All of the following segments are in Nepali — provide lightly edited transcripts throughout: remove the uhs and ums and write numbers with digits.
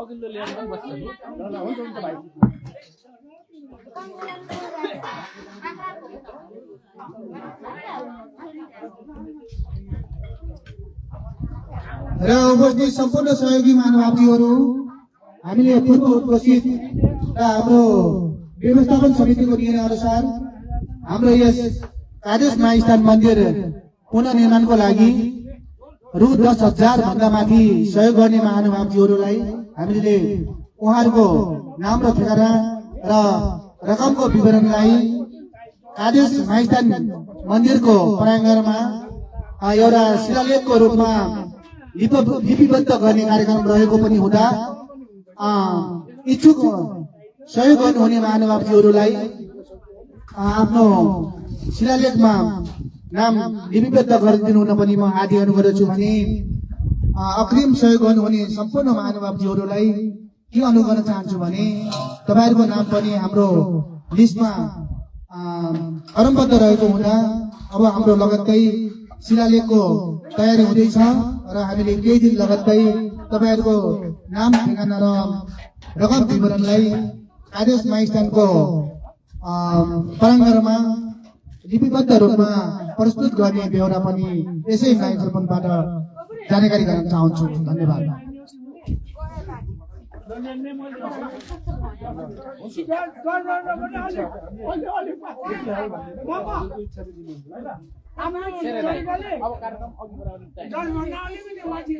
अघिल्लो लेयरमा बस्छ नि ल हुन्छ भाइ र उपस्थित सम्पूर्ण सहयोगी महानुभावजीहरू, हामीले पूर्व उपस्थित र हाम्रो व्यवस्थापन समितिको निर्णय अनुसार हाम्रो यस कादेश महास्थान मन्दिर पुनर्निर्माणको लागि रु 10,000 भन्दा माथि सहयोग गर्ने महानुभावजीहरूलाई हामीले उहाँहरूको नाम र ठेगाना र रकमको विवरणलाई कादेश महास्थान मन्दिरको प्राङ्गणमा एउटा शिलालेखको रूपमा लिपिबद्ध गर्ने कार्यक्रम रहेको पनि हुँदा इच्छुक सहयोग गर्नुहुने महानुभावजीहरूलाई आफ्नो शिलालेखमा नाम लिपिबद्ध गरिदिनु हुन पनि म आग्रह गर्दछु भने अग्रिम सहयोग गर्नुहुने सम्पूर्ण महानुभावजीहरूलाई के अनुरोध गर्न चाहन्छु भने तपाईहरुको नाम पनि हाम्रो लिस्टमा क्रमबद्ध रहेको हुँदा अब हाम्रो लगत्तै शिलालेखको तयारी हुँदैछ र हामीले केही दिन लगत्तै तपाईहरुको नाम ठेगाना र रकम विवरणलाई कादेश महास्थानको प्राङ्गणमा लिपिबद्ध रूपमा प्रस्तुत गर्ने बेहोरा पनि यसै माइक्रोफोनबाट जानकारी गराउन चाहन्छु। धन्यवाद। अब कार्यक्रम अघि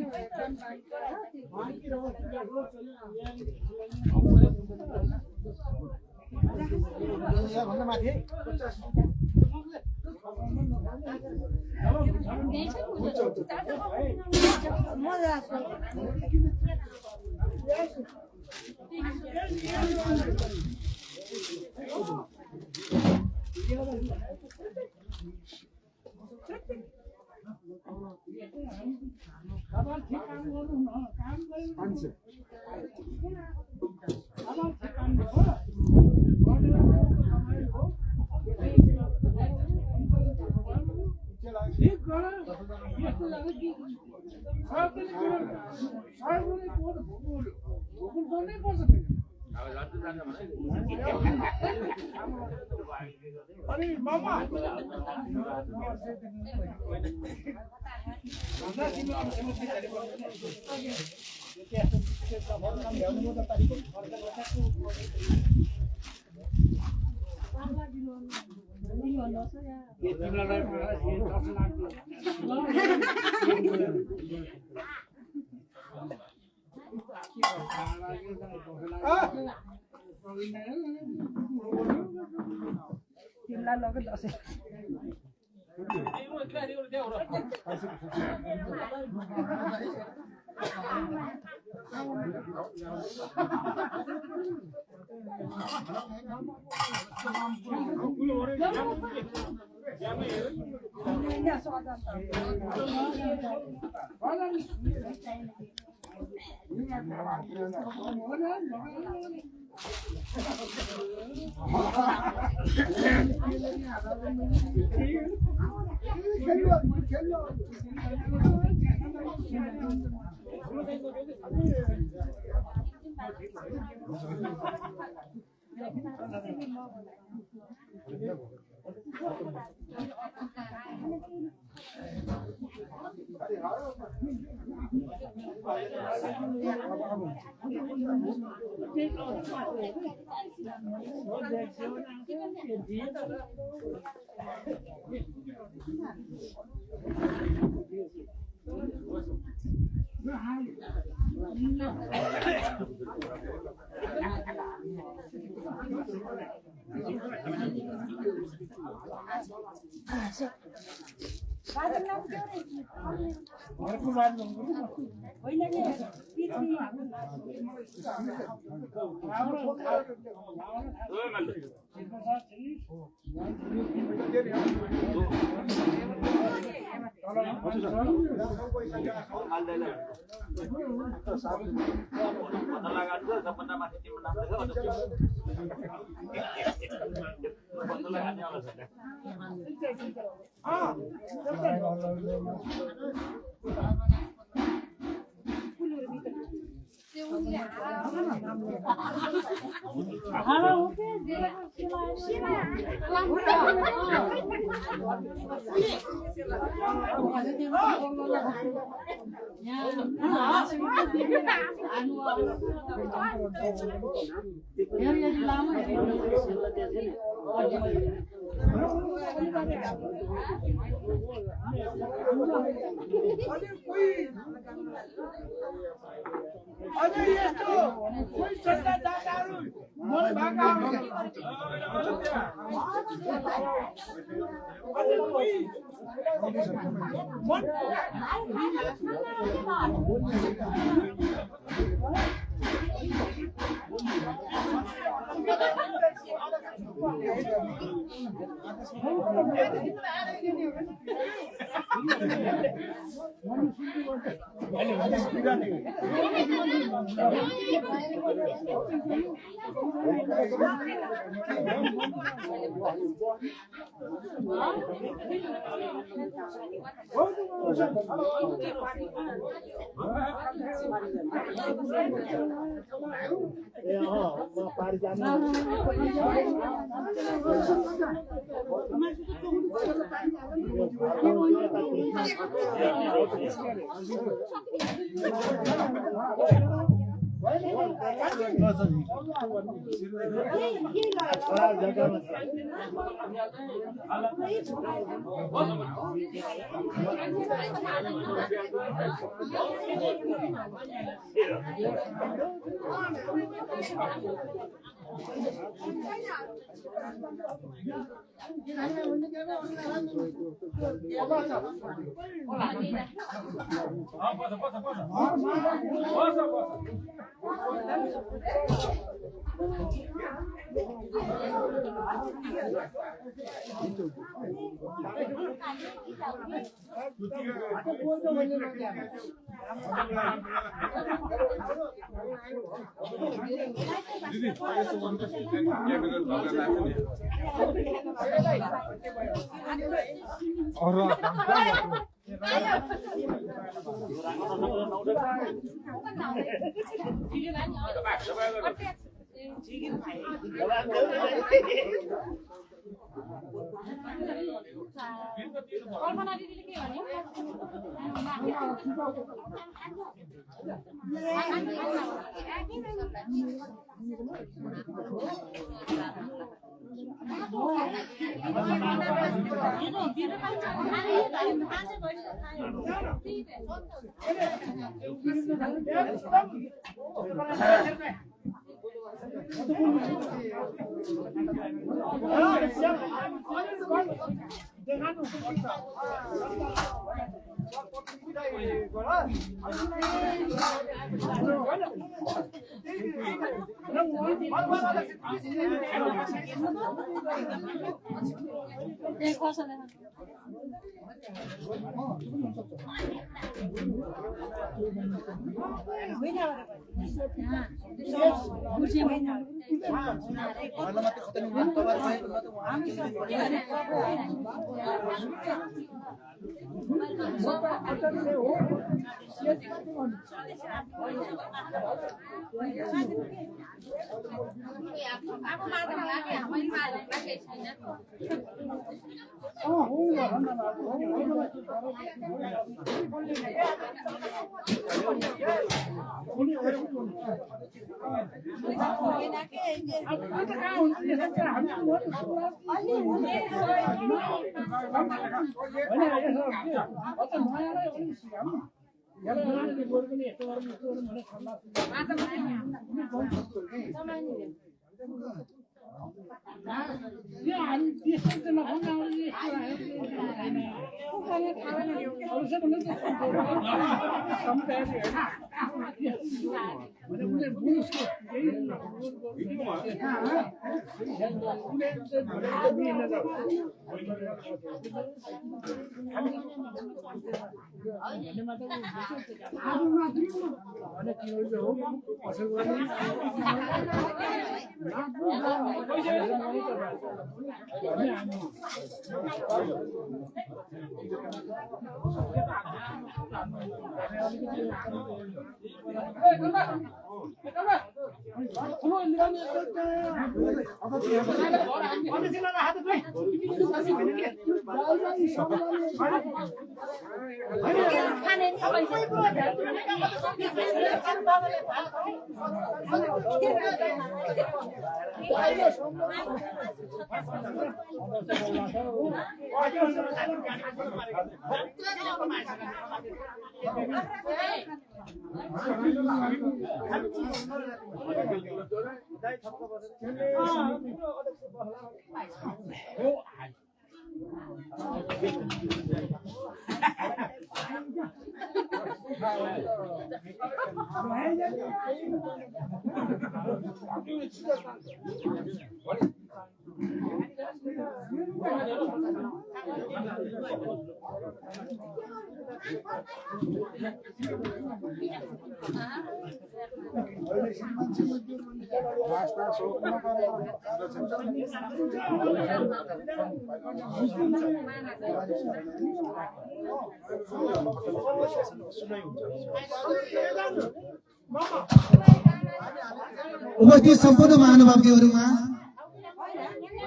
सबभन्दा माथि तिम्रो नाम लेख बन्दुलाई हान्ने होला सर अझै यस्तो कोही सल्लाह दाताहरू मन भाका अझै कोही मन कल्पना दिदीले के भन्यो उपस्थित सम्पूर्ण महानुभावजीहरूमा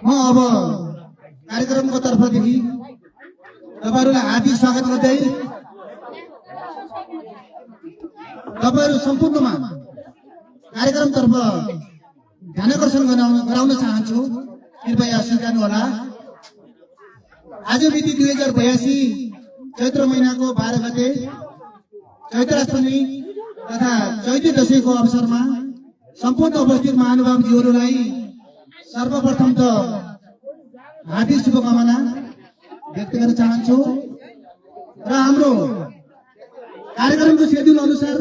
म अब कार्यक्रमको तर्फदेखि तपाईहरुलाई हार्दिक स्वागत गर्दै तपाईहरु सम्पूर्णमा कार्यक्रमतर्फ ध्यानाकर्षण गराउन चाहन्छु। कृपया स्वीकार्नु होला। आज मिति 2082 चैत्र महिनाको 12 गते चैत्राष्टमी तथा चैते दशैंको अवसरमा सम्पूर्ण उपस्थित महानुभावजीहरूलाई सर्वप्रथम त हार्दिक शुभकामना व्यक्त गर्न चाहन्छु। र हाम्रो कार्यक्रमको शेड्युल अनुसार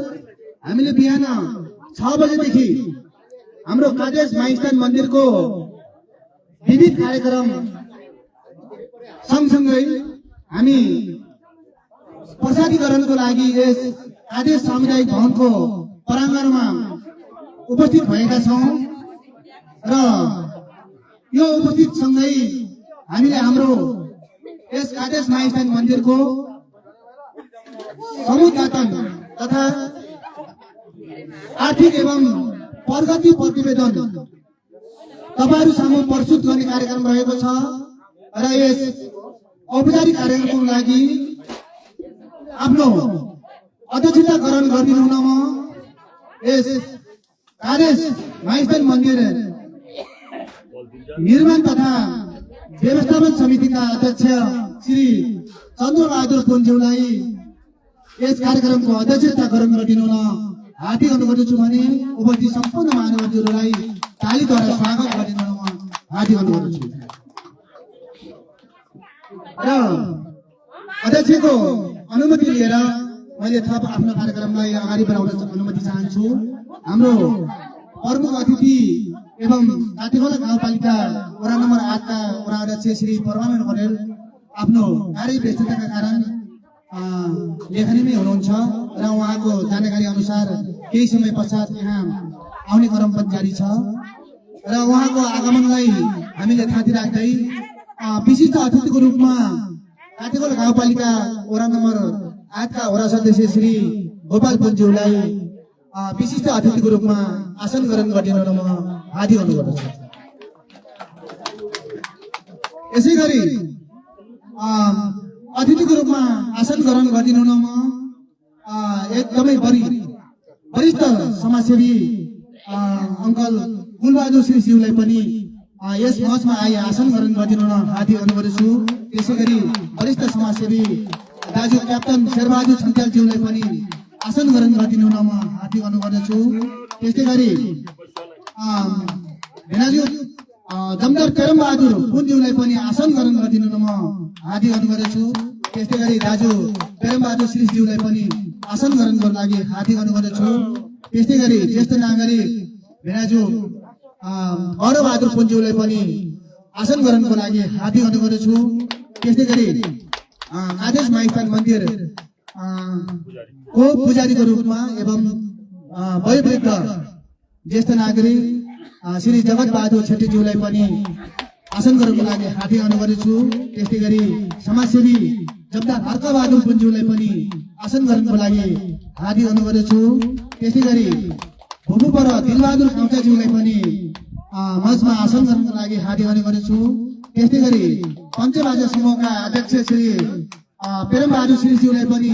हामीले बिहान 6 बजेदेखि हाम्रो कादेश माइस्थान मन्दिरको विविध कार्यक्रम सँगसँगै हामी प्रसादीकरणको लागि यस कादेश सामुदायिक भवनको प्राङ्गणमा उपस्थित भएका छौं। र यो उपस्थित सँगै हामीले हाम्रो यस कादेश माइस्थान मन्दिरको समुदातन तथा आर्थिक एवं प्रगति प्रतिवेदन तपाईहरु सामु प्रस्तुत गर्ने कार्यक्रम रहेको छ। र यस औपचारिक कार्यक्रमको लागि आफ्नो अध्यक्षता ग्रहण गरिदिनु हुन म यस कादेश माइस्थान मन्दिर निर्माण तथा व्यवस्थापन समितिका अध्यक्ष श्री चन्द्रबहादुर पुनज्यूलाई यस कार्यक्रमको अध्यक्षता ग्रहण गरिदिनु हुन हार्दिक अनुरोध गर्दछु भने उपस्थित सम्पूर्ण महानुभावहरूलाई तालीद्वारा स्वागत गरिदिनु हुन हार्दिक अनुरोध गर्दछु। र अध्यक्षको अनुमति लिएर मैले थप आफ्नो कार्यक्रमलाई अगाडि बढाउन अनुमति चाहन्छु। हाम्रो प्रमुख अतिथि एवं काठीखोला गाउँपालिका वडा नम्बर 8 का वडा अध्यक्ष श्री परमानन्द करेल आफ्नो कार्य व्यस्तताका कारण लेखनीमै हुनुहुन्छ र उहाँको जानकारी अनुसार केही समय पश्चात यहाँ आउने क्रम पनि जारी छ। र उहाँको आगमनलाई हामीले थाती राख्दै विशिष्ट अतिथिको रूपमा काठीखोला गाउँपालिका वडा नम्बर 8 का वडा सदस्य श्री गोपाल पुनज्यूलाई विशिष्ट अतिथिको रूपमा आसन ग्रहण गरिदिनु म हार्दिक अनुरोध गर्दछु। यसैगरी अतिथिको रूपमा आसन ग्रहण गरिदिनु म एकदमै वरिष्ठ समाजसेवी अंकल कुलबहादुर श्रीज्यूलाई पनि यस मञ्चमा आइ आसन ग्रहण गरिदिनु न हार्दिक अनुरोध गर्दछु। त्यसैगरी वरिष्ठ समाजसेवी दाजु क्याप्टन शेरबहादुर छन्त्यालज्यूलाई पनि आसन ग्रहण गरिदिनु न म हार्दिक अनुरोध गर्दछु। त्यसैगरी भेनाजु जमदार पेरमबहादुर पुनज्यूलाई पनि आसन ग्रहण गरिदिनु न म हार्दिक अनुरोध गर्दछु। त्यसैगरी दाजु पेरमबहादुर श्रीज्यूलाई पनि आसन ग्रहण गर्न लागि हार्दिक अनुरोध गर्दछु। त्यस्तै गरी ज्येष्ठ नागरिक भेनाजु अरबहादुर पुन्ज्यूलाई पनि आसन ग्रहणको लागि हार्दिक अनुरोध गर्दछु। त्यस्तै गरी आदेश माइस्थान मन्दिर को पुजारीको रूपमा एवं वयोवृद्ध ज्येष्ठ नागरिक श्री जगत बहादुर छेत्रीज्यूलाई पनि आसन ग्रहणको लागि हार्दिक अनुरोध गर्दछु। त्यस्तै गरी समाजसेवी जमदार हर्कबहादुर पुन्ज्यूलाई पनि आसन ग्रहणको लागि हार्दिक अनुरोध गर्दछु। त्यस्तै गरी भूपर दिलबहादुर काउचाज्यूलाई पनि मञ्चमा आसन ग्रहणको लागि हार्दिक अनुरोध गर्दछु। त्यस्तै गरी पञ्चबाजा समूहका अध्यक्ष श्री प्रेमबहादुर श्रीज्यूलाई पनि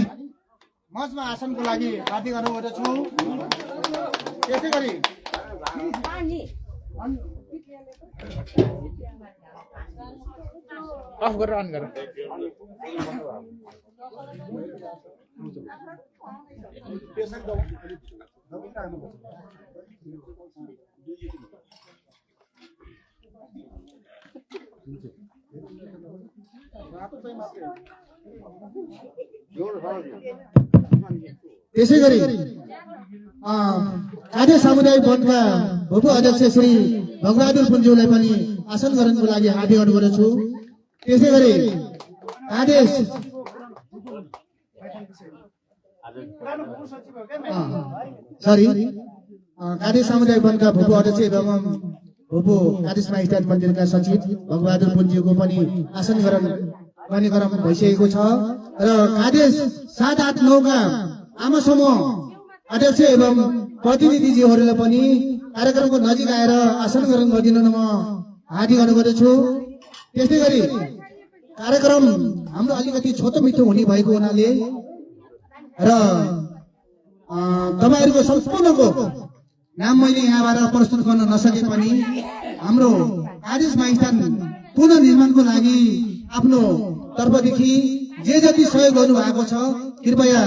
मञ्चमा आसनको लागि हार्दिक अनुरोध गर्दछु। त्यस्तै गरी अफ गरेर अन गर। त्यसै गरी कादे सामुदायिक वनका उप अध्यक्ष श्री भगबहादुर पुन्ज्यूलाई पनि आसन ग्रहणको लागि हार्दिक अनुरोध गर्दछु। त्यसै गरी कादे सामुदायिक वनका भूप अध्यक्ष एवं भूप कादेश माइस्थान मन्दिरका सचिव भगबहादुर पुन्ज्यूको पनि आसन ग्रहण गर्ने क्रम भइसकेको छ र कादेश 789 का आमा समूह अध्यक्ष एवं प्रतिनिधिज्यूहरूलाई पनि कार्यक्रमको नजिक आएर आसन ग्रहण गरिदिन म हार्दिक अनुरोध गर्दछु। त्यस्तै गरी कार्यक्रम हाम्रो अलिकति छोटो मिठो हुने भएको हुनाले र तपाईहरुको सम्पूर्णको नाम मैले यहाँबाट प्रस्तुत गर्न नसके पनि हाम्रो कादेश माइस्थान पुनर्निर्माणको लागि आफ्नो तर्फदेखि जे जति सहयोग गर्नु भएको छ कृपया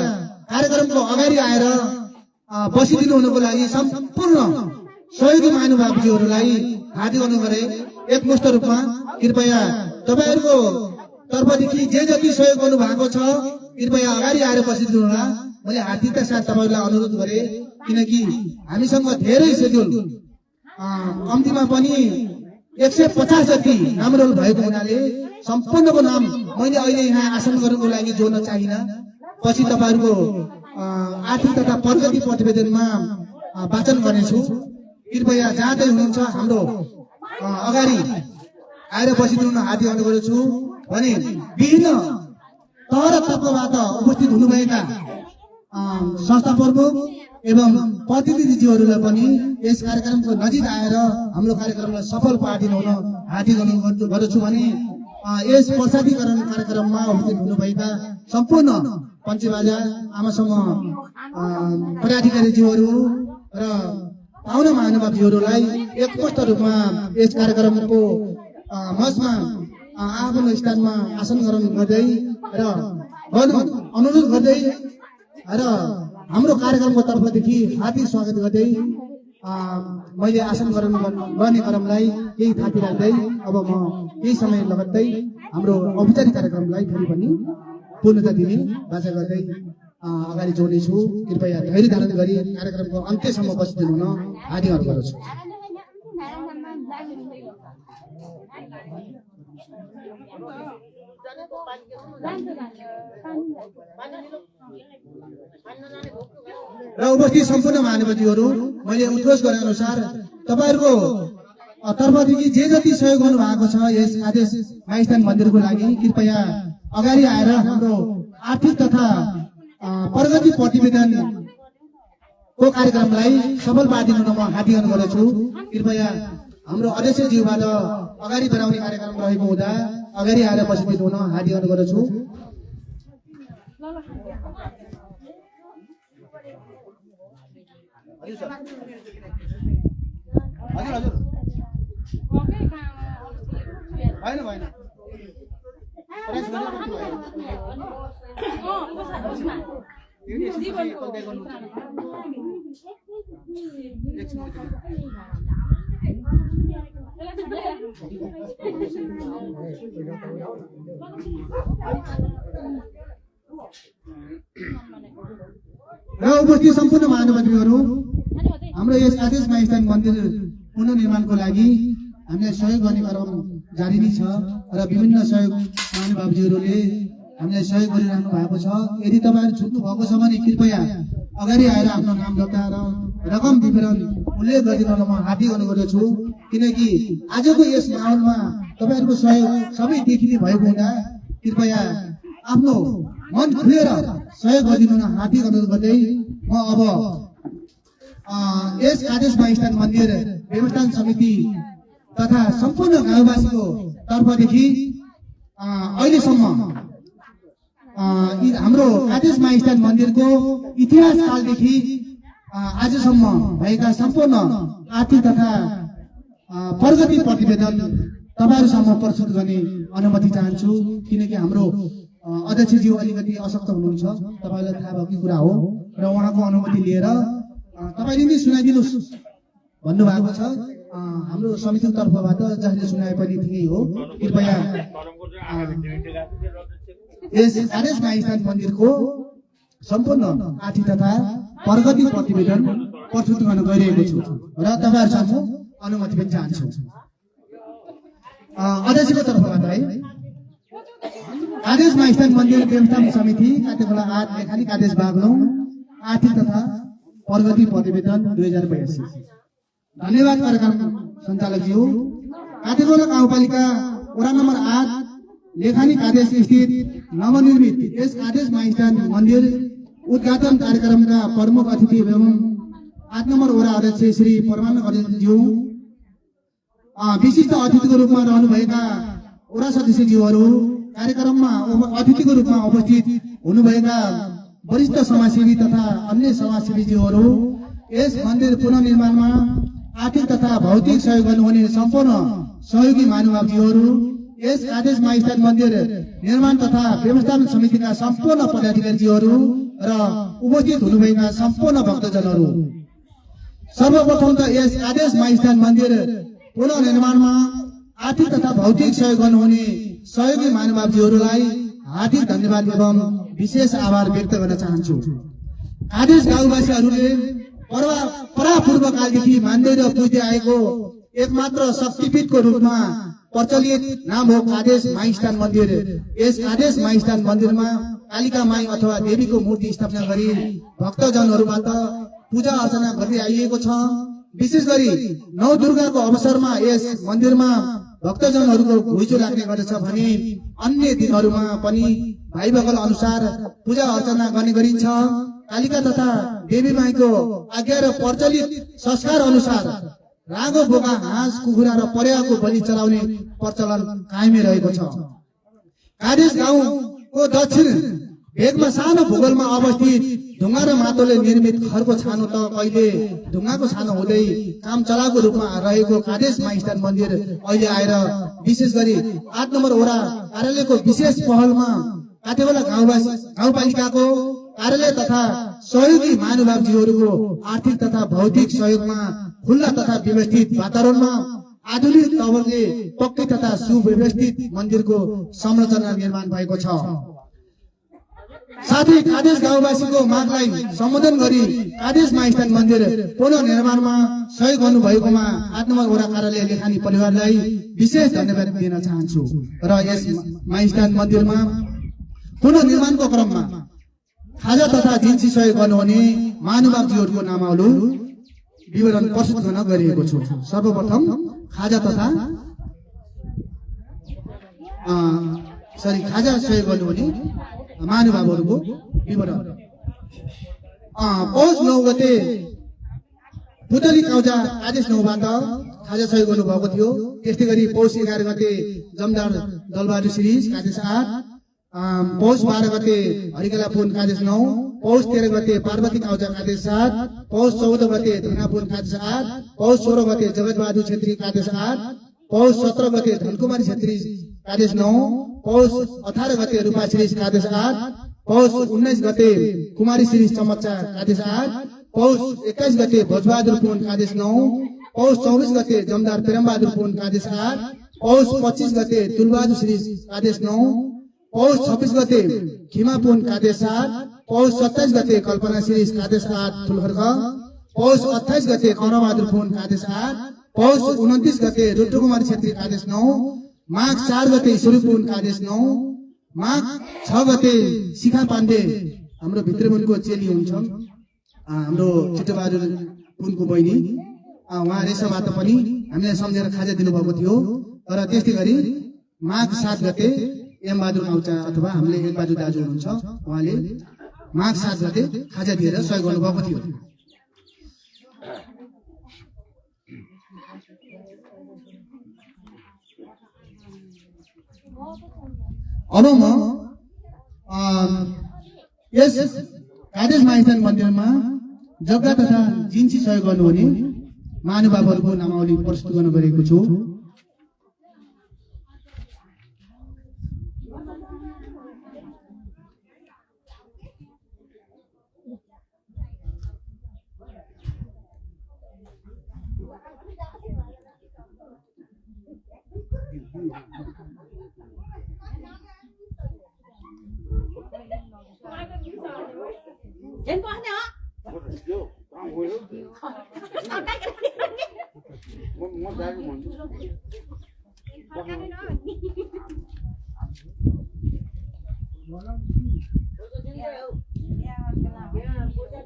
कार्यक्रमको अगाडि आएर बसिदिनु हुनुको लागि सम्पूर्ण सहयोगी महानुभावजीहरूलाई हार्दिक अनुरोध गरे। एकमुष्ट रूपमा कृपया तपाईहरुको तर्फदेखि जे जति सहयोग गर्नु भएको छ कृपया अगाडि आएर बसिदिनु होला। मैले हार्दिकता साथ तपाईहरुलाई अनुरोध गरे किनकि हामीसँग धेरै शेड्युल कम्तीमा पनि 150 जति नामरोल भएको हुनाले सम्पूर्णको नाम मैले अहिले यहाँ आसन गर्नुको लागि जोड्न चाहिन। पछि तपाईहरुको आर्थिक तथा प्रगति प्रतिवेदनमा वाचन गर्नेछु। कृपया जाँदै हुनुहुन्छ हाम्रो अगाडि आएर बसिदिनु हार्दिक अनुरोध गर्दछु भने विभिन्न तह र तर्फबाट उपस्थित हुनुभएका संस्था प्रमुख एवं प्रतिनिधिज्यूहरूलाई पनि यस कार्यक्रमको नजिक आएर हाम्रो कार्यक्रमलाई सफल पारिदिनु हुन हार्दिक अनुरोध गर्दछु भने यस प्रसादीकरण कार्यक्रममा उपस्थित हुनुभएका सम्पूर्ण पञ्चबाजा आमासँग पदाधिकारीज्यूहरू र पाहुना महानुभावज्यूहरूलाई एकमुष्ट रूपमा यस कार्यक्रमको मञ्चमा आफ्नो स्थानमा आसन ग्रहण गर्दै र अनुरोध गर्दै र हाम्रो कार्यक्रमको तर्फदेखि हार्दिक स्वागत गर्दै मैले आसन ग्रहण गर्ने क्रमलाई केही थाती राख्दै अब म केही समय लगत्तै हाम्रो औपचारिक कार्यक्रमलाई फेरि पनि पूर्णता दिने बाचा गर्दै अगाडि जोड्नेछु। कृपया धैर्य धारण गरी कार्यक्रमको अन्त्यसम्म बसिदिनु हुन हार्दिक अनुरोध गर्दछु। र उपस्थित सम्पूर्ण महानुभावज्यूहरू मैले उद्घोष गरे अनुसार तपाईहरुको तर्फदेखि जे जति सहयोग गर्नु भएको छ यस कादेश माइस्थान मन्दिरको लागि कृपया अगाडि आएर हाम्रो आर्थिक तथा प्रगति प्रतिवेदनको कार्यक्रमलाई सफल पारिदिनु म हार्दिक अनुरोध गर्दछु। कृपया हाम्रो अध्यक्षज्यूबाट अगाडि बढाउने कार्यक्रम रहेको हुँदा अगाडि आएर बसिदिनु हुन हार्दिक अनुरोध गर्दछु। हजुर हजुर होइन भएन र उपस्थित सम्पूर्ण महानुभावज्यूहरू हाम्रो यस आदेश माइस्थान मन्दिर पुनर्निर्माणको लागि हामीले सहयोग गर्ने क्रम जारी नै छ र विभिन्न सहयोग महानुभावजीहरूले हामीलाई सहयोग गरिरहनु भएको छ। यदि तपाईँहरू छुट्नु भएको छ भने कृपया अगाडि आएर आफ्नो नाम दर्ता र रकम विवरण उल्लेख गरिदिन म हार्दिक अनुरोध गर्दछु, किनकि आजको यस माहौलमा तपाईँहरूको सहयोग सबै देखिने भएको हुँदा कृपया आफ्नो मन खुलेर सहयोग गरिदिनु हार्दिक अनुरोध गर्दै म अब यस आदेश माइस्थान मन्दिर व्यवस्थापन समिति तथा सम्पूर्ण गाउँवासीको तर्फदेखि अहिलेसम्म हाम्रो आदेश माइस्थान मन्दिरको इतिहास कालदेखि आजसम्म भएका सम्पूर्ण आर्थिक तथा प्रगति प्रतिवेदन तपाईहरुसम्म प्रस्तुत गर्ने अनुमति चाहन्छु, किनकि हाम्रो अध्यक्षज्यू अलिकति असक्त हुनुहुन्छ, तपाईलाई थाहा भएको कुरा हो र उहाँको अनुमति लिएर तपाईले नै सुनाइदिनुस् भन्नुभएको छ। हाम्रो समितिको तर्फबाट जसले सुनाए पनि ठिकै हो। कृपया यस आदेश माइस्थान मन्दिरको सम्पूर्ण आर्थिक तथा प्रगति प्रतिवेदन प्रस्तुत गर्न गइरहेको छु र तपाईहरुसँग अनुमति पनि चाहन्छु। अध्यक्षको तर्फबाट है आदेश माइस्थान मन्दिर व्यवस्थापन समिति काटेगोला 8 लेखाली आदेश भाग 9 आर्थिक तथा प्रगति प्रतिवेदन 2082। धन्यवाद कार्यक्रम सञ्चालकज्यू। काटेगोला गाउँपालिका वडा नम्बर 8 लेखानी आदेश स्थित नवनिर्मित यस आदेश माइस्थान मन्दिर उद्घाटन कार्यक्रमका प्रमुख अतिथि एवं 8 नम्बर वडा अध्यक्ष श्री परमान अर्जुनज्यू, विशिष्ट अतिथिको रूपमा रहनुभएका वडा सदस्यज्यूहरू, कार्यक्रममा अतिथिको रूपमा उपस्थित हुनुभएका वरिष्ठ समाजसेवी तथा अन्य समाजसेवीज्यूहरू, यस मन्दिर पुनर्निर्माणमा आर्थिक तथा भौतिक सहयोग गर्नुहुने सम्पूर्ण सहयोगी महानुभावज्यूहरू, यस आदेश माइस्थान मन्दिर निर्माण तथा व्यवस्थापन समितिका सम्पूर्ण पदाधिकारीज्यूहरू र उपस्थित हुनुभएका सम्पूर्ण भक्तजनहरू, सर्वप्रथम त यस आदेश माइस्थान मन्दिर पुनर्निर्माणमा आर्थिक तथा भौतिक सहयोग गर्नुहुने सहयोगी महानुभावज्यूहरूलाई हार्दिक धन्यवाद एवं विशेष आभार व्यक्त गर्न चाहन्छु। आदेश गाउँवासीहरूले परापूर्व कालदेखि मान्दै र पुज्दै आएको एकमात्र शक्तिपीठको रूपमा प्रचलित नाम हो आदेश माइस्थान मन्दिर। यस आदेश माइस्थान मन्दिरमा कालिका माई अथवा देवीको मूर्ति स्थापना गरी भक्तजनहरूबाट पूजा अर्चना गर्दै आइएको छ। विशेष गरी नौ दुर्गाको अवसरमा यस मन्दिरमा भक्तजनहरूको घुइँचो लाग्ने गर्दछ भने अन्य दिनहरूमा पनि भाइ बगल अनुसार पूजा अर्चना गर्ने गरिन्छ। कालिका तथा देवी माईको आज्ञा र प्रचलित संस्कार अनुसार रागो बोका हाँस कुखुरा र परेवाको बलि चलाउने प्रचलन कायमै रहेको छ। आदेश गाउँको दक्षिण भेगमा सानो भूगोलमा अवस्थित ढुङ्गा र माटोले निर्मित घरको छानो त कहिले ढुङ्गाको छानो हुँदै काम चलाको रूपमा रहेको आदेश माइस्थान मन्दिर अहिले आएर विशेष गरी 8 नम्बर वडा कार्यालयको विशेष पहलमा काटेगोला गाउँपालिकाको कार्यालय तथा सहयोगी महानुभावज्यूहरूको आर्थिक तथा भौतिक सहयोगमा खुल्ला तथा व्यवस्थित वातावरणमा आधुनिक तवरले पक्कै तथा सुव्यवस्थित मन्दिरको संरचना निर्माण भएको छ। साथै आदेश गाउँवासीको मागलाई सम्बोधन गरी आदेश माइस्थान मन्दिर पुनर्निर्माणमा सहयोग गर्नुभएकोमा 8 नम्बर वडा कार्यालय लेखानी परिवारलाई विशेष धन्यवाद दिन चाहन्छु र यस माइस्थान मन्दिरमा पुनर्निर्माणको क्रममा खाजा तथा जिन्सी सहयोग गर्नुहुने महानुभावज्यूहरूको नामावली विवरण प्रस्तुत गर्न गरिएको छु। सर्वप्रथम खाजा सहयोग गर्नुहुने महानुभावहरूको विवरण। पौष 9 गते पुतली काउजा आदेश 9बाट खाजा सहयोग गर्नुभएको थियो। त्यस्तै गरी पौष 11 गते जमदार दलबहादुर सिरिज आदेश 8, पौष 12 गते हरिकला पुन आदेश 9, पौष 13 गते पार्वती काउजा आदेश 7, पौष 14 गते धनापुन आदेश 8, पौष 16 गते जगतबहादुर छेत्री आदेश 8, पौष 17 गते धनकुमारी छेत्री आदेश 9, पौष 18 गते रूपा श्री आदेश 8, पौष 19 गते कुमारी श्री चमच्चा आदेश 8, पौष 21 गते भोजबहादुर पुन आदेश 9, पौष 24 गते जमदार प्रेमबहादुर पुन आदेश 8, पौष 25 गते तुलबहादुर श्री आदेश 9, पौष 26 गते खिमा पुन आदेश 7, पौष 27 गते कल्पना श्री आदेश 8 ठुलखर्क, पौष 28 गते खरबहादुर पुन आदेश 8, पौष 29 गते रुद्रकुमार छेत्री आदेश 9, माघ 4 गते स्वरूप पुन आदेश 9, माघ 6 गते शिखा पाण्डे हाम्रो भित्रमुनको चेली हुन्छन्, हाम्रो छिटोबहादुर पुनको बहिनी, उहाँ रेसाबाट पनि हामीलाई सम्झेर खाजा दिनुभएको थियो। तर त्यस्तै गरी माघ 7 गते एम बहादुर आउचा अथवा हामीले एक बहादुर दाजु हुनुहुन्छ, उहाँले माघ 7 गते खाजा दिएर सहयोग गर्नुभएको थियो। अब म यस कादेश माइस्थान मन्दिरमा जग्गा तथा जिन्सी सहयोग गर्नुहुने महानुभावहरूको नामावली प्रस्तुत गर्न गएको छु।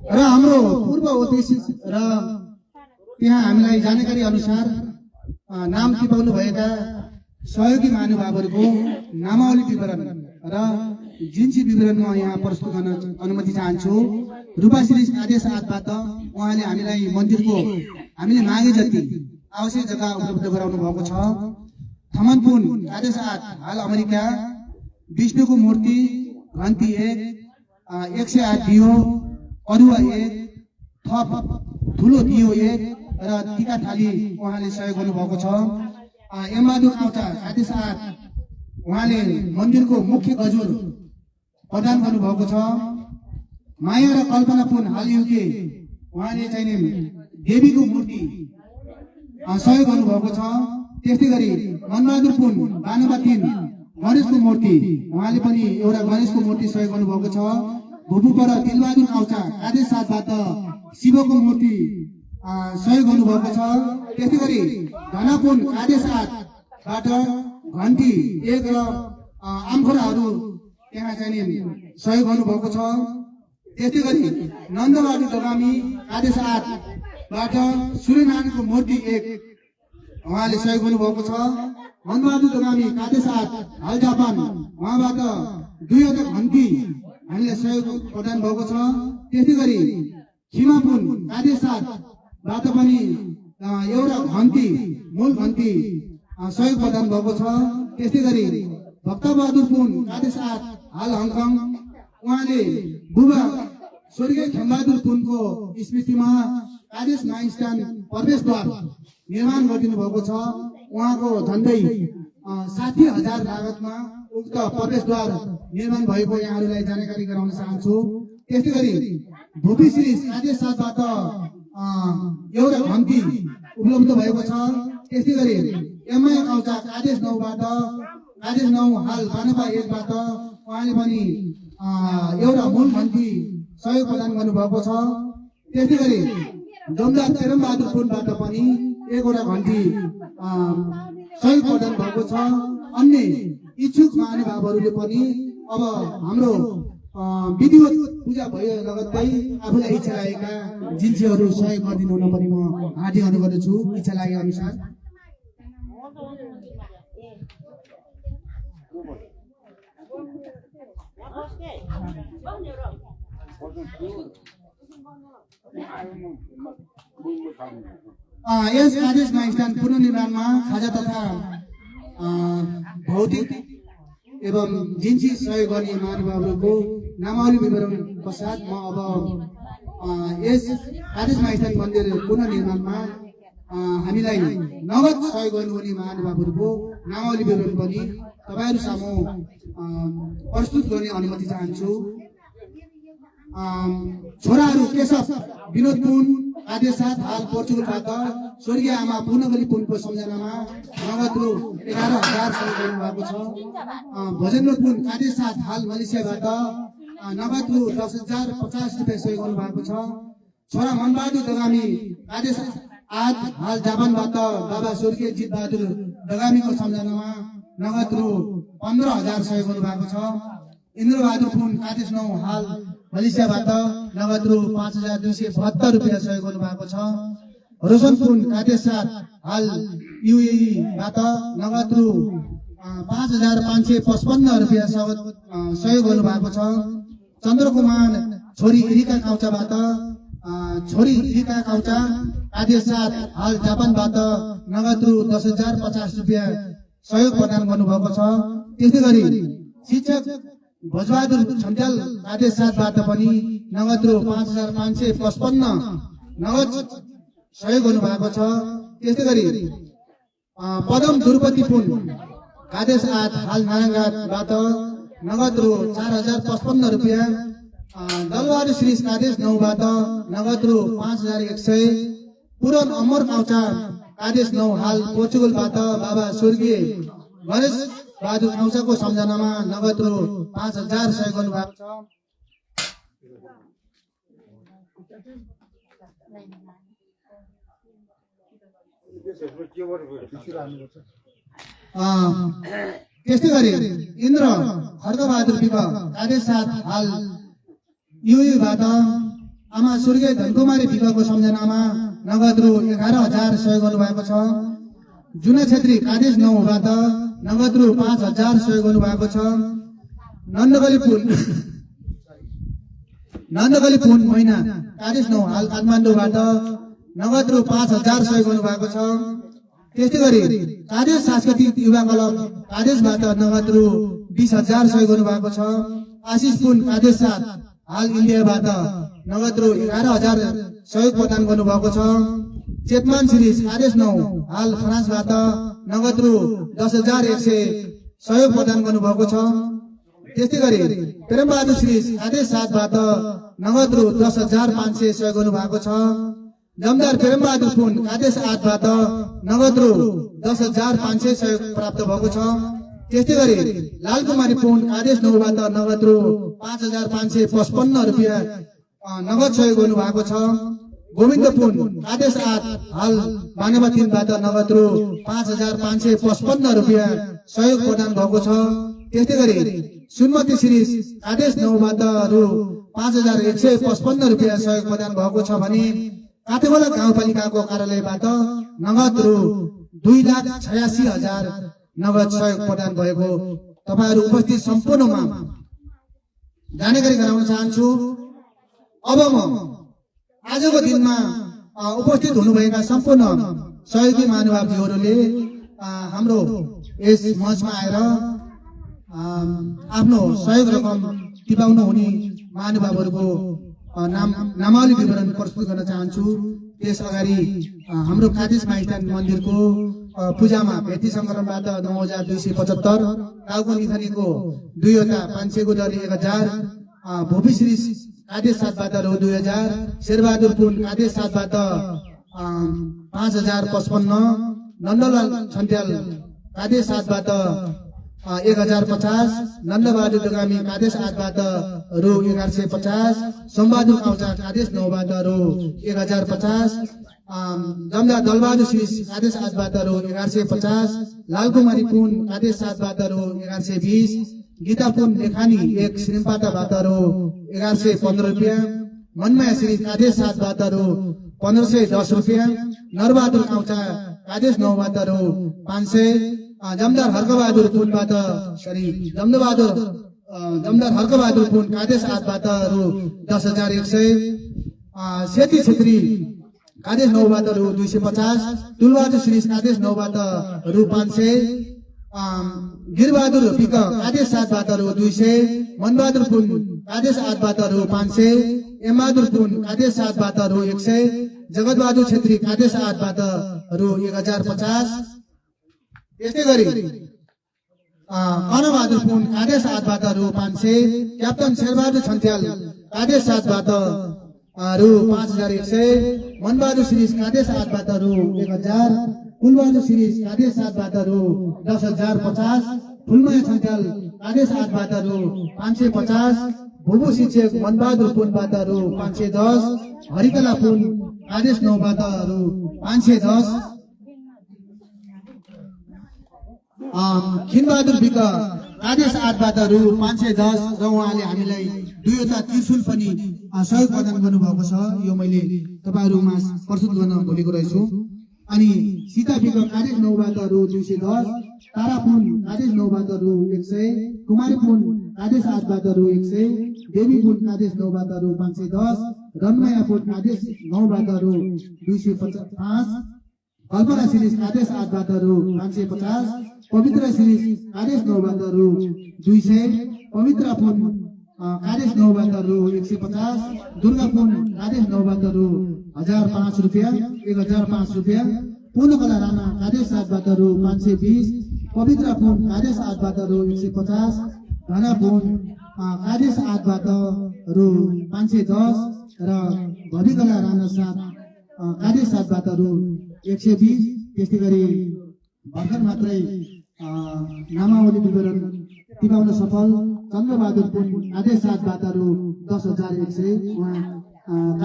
र हाम्रो पूर्व उद्देशित र त्यहाँ हामीलाई जानकारी अनुसार नाम टिपाउनु भएका सहयोगी महानुभावहरूको नामावली विवरण र जिन्सी विवरण म यहाँ प्रस्तुत गर्न अनुमति चाहन्छु। रूपाश्री आदेश 8बाट उहाँले हामीलाई मन्दिरको हामीले मागे जति आवश्यक जग्गा उपलब्ध गराउनु भएको छ। थमनपुन आदेश 8 हाल अमेरिका, विष्णुको मूर्ति घन्टी 108 दियो, अरुवा 1 थप ठुलो दियो 1 र टीका थाली उहाँले सहयोग गर्नुभएको छ। एमबहादुर आउचा आदेश 8 उहाँले मन्दिरको मुख्य गजुर प्रदान गर्नुभएको छ। माया र कल्पना पुन हाल युके उहाँले चाहिँ देवीको मूर्ति सहयोग गर्नुभएको छ। त्यस्तै गरी मनबहादुर पुन बानुवा 3 गणेशको मूर्ति उहाँले पनि एउटा गणेशको मूर्ति सहयोग गर्नुभएको छ। भुपुपर दिलबहादुर आउचा आदेश 7बाट शिवको मूर्ति सहयोग गर्नुभएको छ। त्यस्तै गरी धनापुन आदेश 8बाट घन्टी 1 र आमखोराहरू त्यहाँ चाहिँ सहयोग गर्नुभएको छ। त्यस्तै गरी नन्दबहादुर दगामी आदेश 8बाट सूर्यनारायणको मूर्ति 1 उहाँले सहयोग गर्नुभएको छ। मनबहादुर दगामी आदेश 8 हाल जापान उहाँबाट 2 घन्टी हामीले सहयोग प्रदान भएको छ। त्यस्तै गरी खिमापुन आदेश 8बाट पनि एउटा घन्टी मूल घन्टी सहयोग प्रदान भएको छ। त्यस्तै गरी भक्तबहादुर पुन आदेश 8 हाल हङकङ उहाँले बुबा स्वर्गीय खेमबहादुर पुनको स्मृतिमा आदेश माइस्थान प्रवेशद्वार निर्माण गरिदिनु भएको छ। उहाँको झन्डै 60,000 लागतमा उक्त प्रवेशद्वार निर्माण भएको यहाँहरूलाई जानकारी गराउन चाहन्छु। त्यस्तै गरी भूपिश्री आदेश 7बाट एउटा घन्टी उपलब्ध भएको छ। त्यस्तै गरी एमआई आउचा आदेश 9बाट आदेश 9 हाल बानुवा 1बाट उहाँले पनि एउटा मूल घन्टी सहयोग प्रदान गर्नुभएको छ। त्यस्तै गरी डोम्दा तेरमबहादुर पुनबाट पनि 1वटा घन्टी सहयोग प्रदान भएको छ। अन्य इच्छुक महानुभावहरूले पनि अब हाम्रो विधिवत पूजा भयो लगत्तै आफूलाई इच्छा लागेका जिन्सीहरू सहयोग गरिदिनु हुन पनि म हार्दिक अनुरोध गर्दछु इच्छा लागे अनुसार। यस आदेश माइस्थान पुनर्निर्माणमा खाजा तथा भौतिक एवं जिन्सी सहयोग गर्ने महानुभावहरूको नामावली विवरण पश्चात म अब यस आदेश माइस्थान मन्दिर पुनर्निर्माणमा हामीलाई नगद सहयोग गर्नुहुने महानुभावहरूको नामावली विवरण पनि तपाईहरु सामु प्रस्तुत गर्ने अनुमति चाहन्छु। छोराहरू केशव विनोद पुन आदेश 7 हाल पोर्चुगलबाट स्वर्गीय आमा पूर्णबली पुनको सम्झनामा नगद रु 11,000 सहयोग गर्नुभएको छ। भजनलोक पुन आदेश 7 हाल मलेसियाबाट नगद रु 10,050 रुपैयाँ सहयोग गर्नुभएको छ। छोरा मनबहादुर दगामी आदेश आज हाल जापानबाट बाबा स्वर्गीय जितबहादुर दगामीको सम्झनामा नगद रु 15,000 सहयोग गर्नुभएको छ। इन्द्रबहादुर पुन कादेश 9 हाल मलेसियाबाट नगद रु 5,272 रुपियाँ सहयोग गर्नुभएको छ। रोशन पुन कादेश 7 हाल युएई बाट नगद रु 5,555 रुपियाँ सहयोग गर्नुभएको छ। चन्द्रकुमार छोरी रिका काउचाबाट छोरी रिका काउचा आदेश 7 हाल जापानबाट नगद रु 10,050 रुपियाँ सहयोग प्रदान गर्नुभएको छ। त्यसै गरी शिक्षक भोजबहादुर छन्ट्याल आदेश 7 बाट पनि नगद रु 5,555 नगद सहयोग गर्नुभएको छ। त्यसै गरी पदम दुर्पति पुन आदेश 8 हाल नारायणघाटबाट नगद रु 4,055 रुपियाँ। दलबहादुर श्री आदेश 9 बाट नगद रु 5,100। पुरन अमर काउचा आदेश 9 हाल पोर्चुगलबाट बाबा स्वर्गीय गणेश बहादुर काउचाको सम्झनामा नगद रु 5,000 सहयोग गर्नुभएको छ। त्यस्तै गरी इन्द्र खड्गबहादुर विक आदेश 7 हाल युएबाट आमा स्वर्गीय धनकुमारी विकको सम्झनामा नगद रु 11,000 सहयोग गर्नुभएको छ। जुना छेत्री आदेश 9 बाट नगद रु 5,000 सहयोग गर्नुभएको छ। नन्दगली पुन महिना आदेश 9 हाल काठमाडौँबाट नगद रु 5,000 सहयोग गर्नुभएको छ। त्यस्तै गरी कादेश सांस्कृतिक युवा क्लब कादेशबाट नगद रु 20,000 सहयोग गर्नुभएको छ। आशिष पुन कादेश 7 हाल इन्डियाबाट नगद रु 11,000 सहयोग प्रदान गर्नुभएको छ। चेतमान श्री आदेश 9 हाल फ्रान्सबाट नगद रु 10,100 सहयोग प्रदान गर्नुभएको छ। त्यस्तै गरी प्रेमबहादुर श्री आदेश 7 बाट नगद रु 10,500 सहयोग गर्नुभएको छ। जमदार प्रेमबहादुर पुन आदेश 8 बाट नगद रु 10,500 सहयोग प्राप्त भएको छ। त्यस्तै गरी लालकुमारी पुन आदेश 9 बाट नगद रु 5,555 रुपियाँ नगद सहयोग गर्नुभएको छ। गोविन्द पुन आदेश 8 हाल मानेवा 3 बाट नगद रु 5,555 रुपियाँ सहयोग प्रदान भएको छ। त्यस्तै गरी सुनमती श्री आदेश 9 बाट रु 5,155 रुपियाँ सहयोग प्रदान भएको छ भने काठमाडौँ गाउँपालिकाको कार्यालयबाट नगद रु 2,86,000 नगद सहयोग प्रदान भएको तपाईहरु उपस्थित सम्पूर्णमा जानकारी गराउन चाहन्छु। अब म आजको दिनमा उपस्थित हुनुभएका सम्पूर्ण सहयोगी महानुभावहरूले हाम्रो यस मञ्चमा आएर आफ्नो सहयोग रकम टिपाउनु हुने महानुभावहरूको नामावली विवरण प्रस्तुत गर्न चाहन्छु। त्यस अगाडि हाम्रो कादेश माइस्थान मन्दिरको पूजामा भेटी संकलनबाट 9,275, टाउको निथानीको 2वटा 500 को दरले 1,000, भोपी श्री कादेश 7 बाट रु 2,000, शेरबहादुर पुन कादेश 7 बाट 5,055, नन्दलाल छन्ट्याल कादेश 7 बाट 1,050, नन्दबहादुर दगामी कादेश 8 बाट रु 1,150, सोमबहादुर काउचा कादेश 9 बाट रु 1,050, जमदार दलबहादुर श्री कादेश 8 बाट रु 1,150, लालकुमारी पुन कादेश 7 बाट रु 1,120, गीता पुन लेखानी 1 श्रीमपाटाबाट रु 1,115 रुपियाँ, मनमाया श्री कादेश 7 बाट रु 1,510 रुपियाँ, नरबहादुर काउचा कादेश 9 बाट रु 500, जमदार हर्कबहादुर पुनबाट जमदार हर्कबहादुर पुन कादेश 8 बाट रु 10,100, सेती छेत्री कादेश 9 बाट रु 250, तुलबहादुर श्री कादेश 9 बाट रु 500, गिरबहादुर पिक कादेश 7 बाट रु 200, मनबहादुर पुन कादेश 8 बाट रु 500, एमबहादुर पुन कादेश 7 बाट रु 100, जगतबहादुर छेत्री कादेश 8 बाट रु 1,050। त्यस्तै गरी कनबहादुर पुन कादेश 8 बाट रु 500, क्याप्टन शेरबहादुर छन्ट्याल कादेश 7 बाट रु 5,100, मनबहादुर श्री कादेश 8 बाट रु 1,000, कुलबहादुर श्री कादेश 7 बाट रु 10,050, फुलमाया छन्ट्याल कादेश 8 बाट रु 550, भूभू शिक्षक मनबहादुर पुनबाट रु 510, हरिकला पुन आदेश 9बाट रु 510, खिनबहादुर विक आदेश 8बाट रु 510 र उहाँले हामीलाई दुईवटा त्रिशूल पनि सहयोग प्रदान गर्नुभएको छ। यो मैले तपाईहरुमा प्रस्तुत गर्न भोलेको रहेछु। अनि सीता विक आदेश 9बाट रु 210, तारा पुन आदेश 9बाट रु 100, कुमारी पुन आदेश 8बाट रु 100, देवी पुन आदेश 9बाट रु 510, रन्मया पुन आदेश 9बाट रु 250, कल्पना सिरिज आदेश 8बाट रु 550, पवित्र सिरिज आदेश 9बाट रु 200, पवित्र पुन आदेश 9बाट रु 150, दुर्गा पुन आदेश 9बाट रु 1005 रुपैयाँ 1005 रुपैयाँ, पूर्णकला राणा आदेश 7बाट रु 520, पवित्र पुन आदेश 8बाट रु 150, धना पुन आदेश 8बाट रु 510 र भविकला राणा 7 आदेश 7बाट रु 120। त्यस्तै गरी भर्खर मात्रै नामावली विवरण टिपाउन सफल चन्द्रबहादुर पुन आदेश 7बाट रु 10,100, उहाँ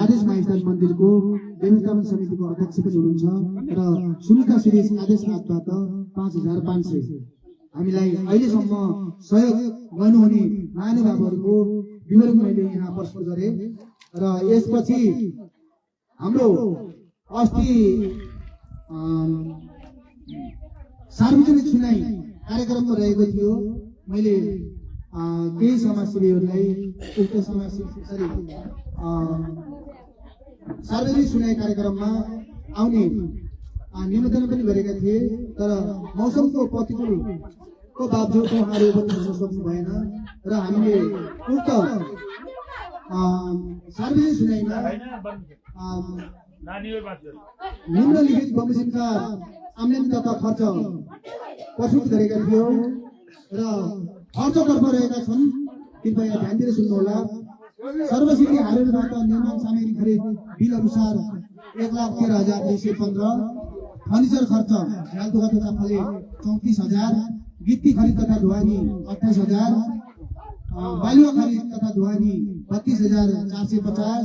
आदेश माइस्थान मन्दिरको व्यवस्थापन समितिको अध्यक्ष पनि हुनुहुन्छ र सुनिता सिरिज आदेश 8बाट 5,500। हामीलाई अहिलेसम्म सहयोग गर्नुहुने महानुभावहरूको विवरण मैले यहाँ प्रस्तुत गरेँ र यसपछि हाम्रो अस्ति सार्वजनिक सुनाई कार्यक्रम रहेको थियो। मैले केही समाजसेवीहरूलाई उक्त सार्वजनिक सुनाई कार्यक्रममा आउने निमन्त्रण पनि गरेका थिए, तर मौसमको प्रतिकूलको बावजुद उहाँहरू उपस्थित हुन सक्नु भएन र हामीले उक्त सार्वजनिक सुनाईमा निम्नलिखित बमोजिमका आम्दानी तथा खर्च प्रस्तुत गरेका थियौँ र खर्चतर्फ रहेका छन्। कृपया ध्यान दिएर सुन्नुहोला। सर्वसिद्धि हारेबाट निर्माण सामग्री खरिद बिल अनुसार 1,13,215, फर्निचर खर्च झ्यालतुका तथा फले 34,000, गिट्टी खरिद तथा ढुवानी 28,000, बालुवा खरिद तथा ढुवानी 32,450,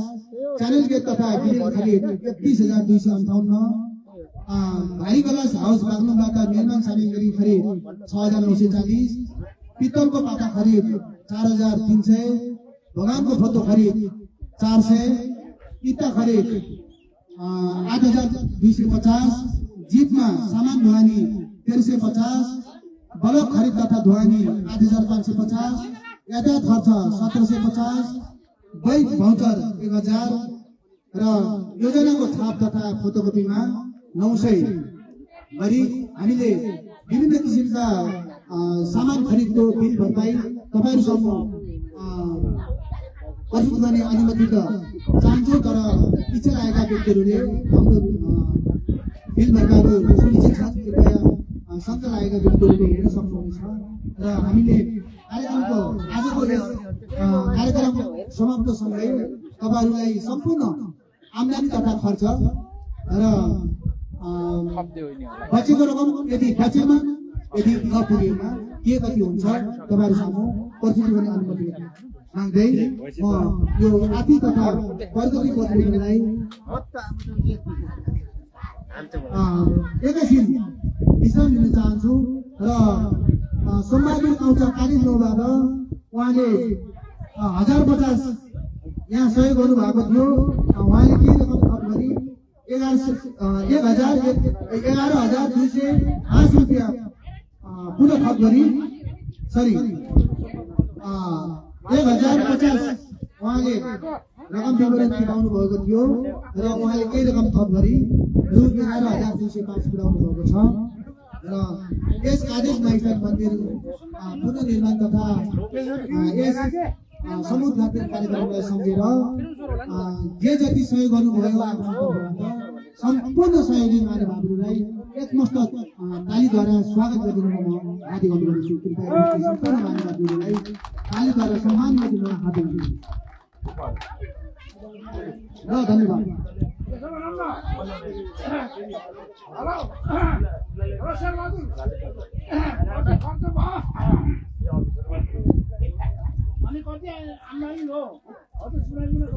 च्यानल गेट तथा गिरिल खरिद 31,258, भारी ग्लास हाउस बाग्लुङबाट निर्माण सामग्री खरिद 6,940, पित्तलको पाटा खरिद 4,300, भगवानको फोटो खरिद 400, इत्ता खरिद 8,250, जीपमा सामान ढुवानी 1,350, बल्ब खरिद तथा ढुवानी 8,550, यातायात खर्च 1,750, बैक भाउचर 1,000 र योजनाको छाप तथा फोटोकपीमा 900 गरी हामीले विभिन्न किसिमका सामान खरिदको बिल भरपाई तपाईहरुसम्म प्रस्तुत गर्ने अनुमति त चाहन्छु, तर इच्छा लागेका व्यक्तिहरूले हाम्रो बिल भरपाईको सुनिश्चित छ। कृपया शङ्का लागेका व्यक्तिहरूले हेर्न सक्नुहुनेछ र हामीले कार्यक्रमको आजको यस कार्यक्रम समाप्तसँगै तपाईहरुलाई सम्पूर्ण आम्दानी तथा खर्च र बचेको रकम यदि बचेमा यदि नपुगेमा के कति हुन्छ तपाईहरु सामु प्रस्तुत गर्ने अनुमति माग्दै म यो आदि तथा प्रगति पत्रिकालाई एकैछिन विश्राम दिन चाहन्छु र सोमबार आउँछ तारिख 9बाट उहाँले 1050 यहाँ सहयोग गर्नु भएको थियो। उहाँले के रकम थप गरी 11,205 रुपियाँ पुनः थप गरी 1,050 उहाँले रकम विवरण दिलाउनु भएको थियो र उहाँले केही रकम थप गरी रु 11,205 पुर्याउनु भएको छ र यस आदेश माइस्थान मन्दिर पुनर्निर्माण तथा यस समुद्घाटन कार्यक्रमलाई सम्झेर जे जति सहयोग गर्नुभयो सम्पूर्ण सहयोगी महानुभावहरूलाई एकमस्तक तालीद्वारा स्वागत गरिदिनु म हार्दिक अनुरोध गर्छु। कृपया सम्पूर्ण महानुभावहरूलाई तालीद्वारा सम्मान गरिदिनु हार्दिक अनुरोध र धन्यवाद। अनि कति आम्दानी हो हजुर सुनाइदिनु र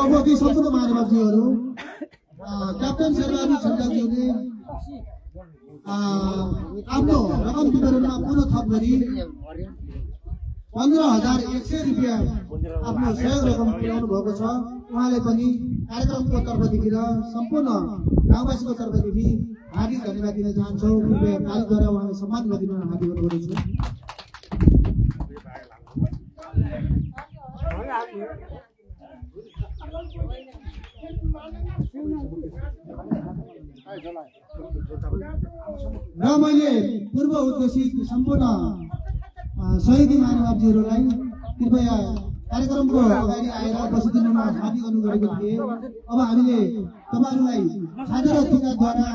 अब ती सम्पूर्ण महानुभावजीहरू क्याप्टन शेरबहादुर छन्दाज्यूले आफ्नो रकम वितरणमा पुनः थप गरी 15,100 रुपियाँ आफ्नो सहयोग रकम पुर्याउनु भएको छ। उहाँले पनि कार्यक्रमको तर्फदेखि र सम्पूर्ण गाउँवासीको तर्फदेखि हार्दिक धन्यवाद दिन चाहन्छौँ। कृपया तालीद्वारा उहाँलाई सम्मान गरिदिन हार्दिक अनुरोध गर्छु। र मैले पूर्व उद्घोषित सम्पूर्ण सहयोगी महानुभावजीहरूलाई कृपया कार्यक्रमको अगाडि आएर बसिदिनुमा हार्दिक अनुरोध गरेको थिएँ। अब हामीले तपाईँहरूलाई खाजा र टिकाद्वारा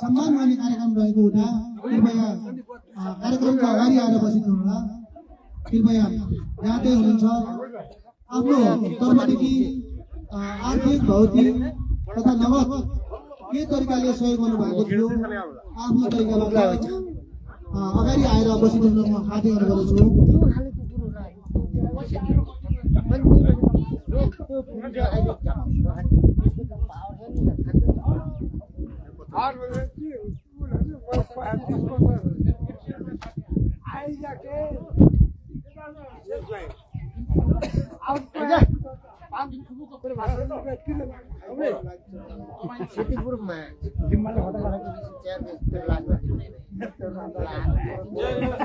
सम्मान गर्ने कार्यक्रम रहेको हुँदा कृपया कार्यक्रमको अगाडि आएर बसिदिनुहोला। कृपया जाँदै हुनुहुन्छ आफ्नो तर्फदेखि आर्थिक भौतिक तथा नगद के तरिकाले सहयोग गर्नु भएको थियो आफ्नो तरिकाबाट अगाडि आएर बसिदिनु म हार्दिक अनुरोध गर्छु। क्षतिपूर्वमा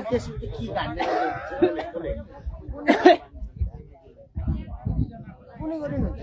त्यसपछि के काट्ने कुनै गरिनुहुन्छ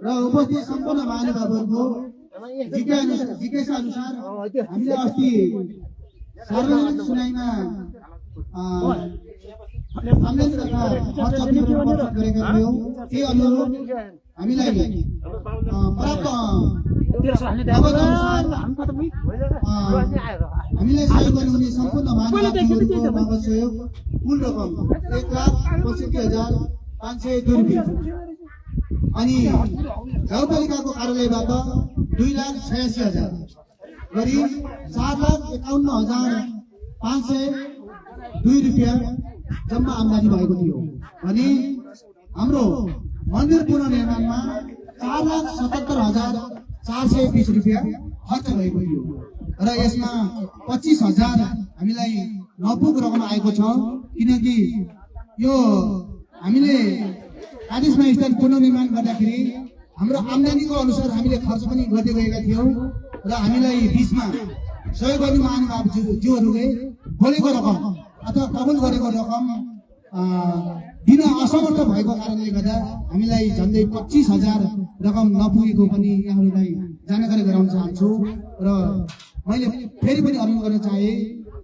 र उपस्थित सम्पूर्ण महानुभावहरूको जिज्ञासा अनुसार हामीले अस्ति सार्वजनिक सुनाइमा आम्दानी तथा खर्च विवरण प्रस्तुत गरेका थियौँ। त्यही अनुरूप हामीलाई प्राप्त हामीलाई सहयोग गर्नुहुने सम्पूर्ण महानुभावहरूको नगद सहयोग कुल रकम 1,65,502 रुपियाँ अनि गाउँपालिकाको कार्यालयबाट 2,86,000 गरी 7,51,502 रुपियाँ जम्मा आम्दानी भएको थियो भने हाम्रो मन्दिर पुनर्निर्माणमा 4,77,420 रुपियाँ खर्च भएको थियो र यसमा 25,000 हामीलाई नपुग रकम आएको छ। किनकि यो हामीले आदेशमा स्थल पुनर्निर्माण गर्दाखेरि हाम्रो आम्दानीको अनुसार हामीले खर्च पनि गर्दै गएका थियौँ र हामीलाई बिचमा सहयोग गर्ने महानुभावज्यूहरूले बोलेको रकम अथवा कबुल गरेको रकम दिन असमर्थ भएको कारणले गर्दा हामीलाई झन्डै 25,000 रकम नपुगेको पनि यहाँहरूलाई जानकारी गराउन चाहन्छु। र मैले फेरि पनि अनुरोध गर्न चाहे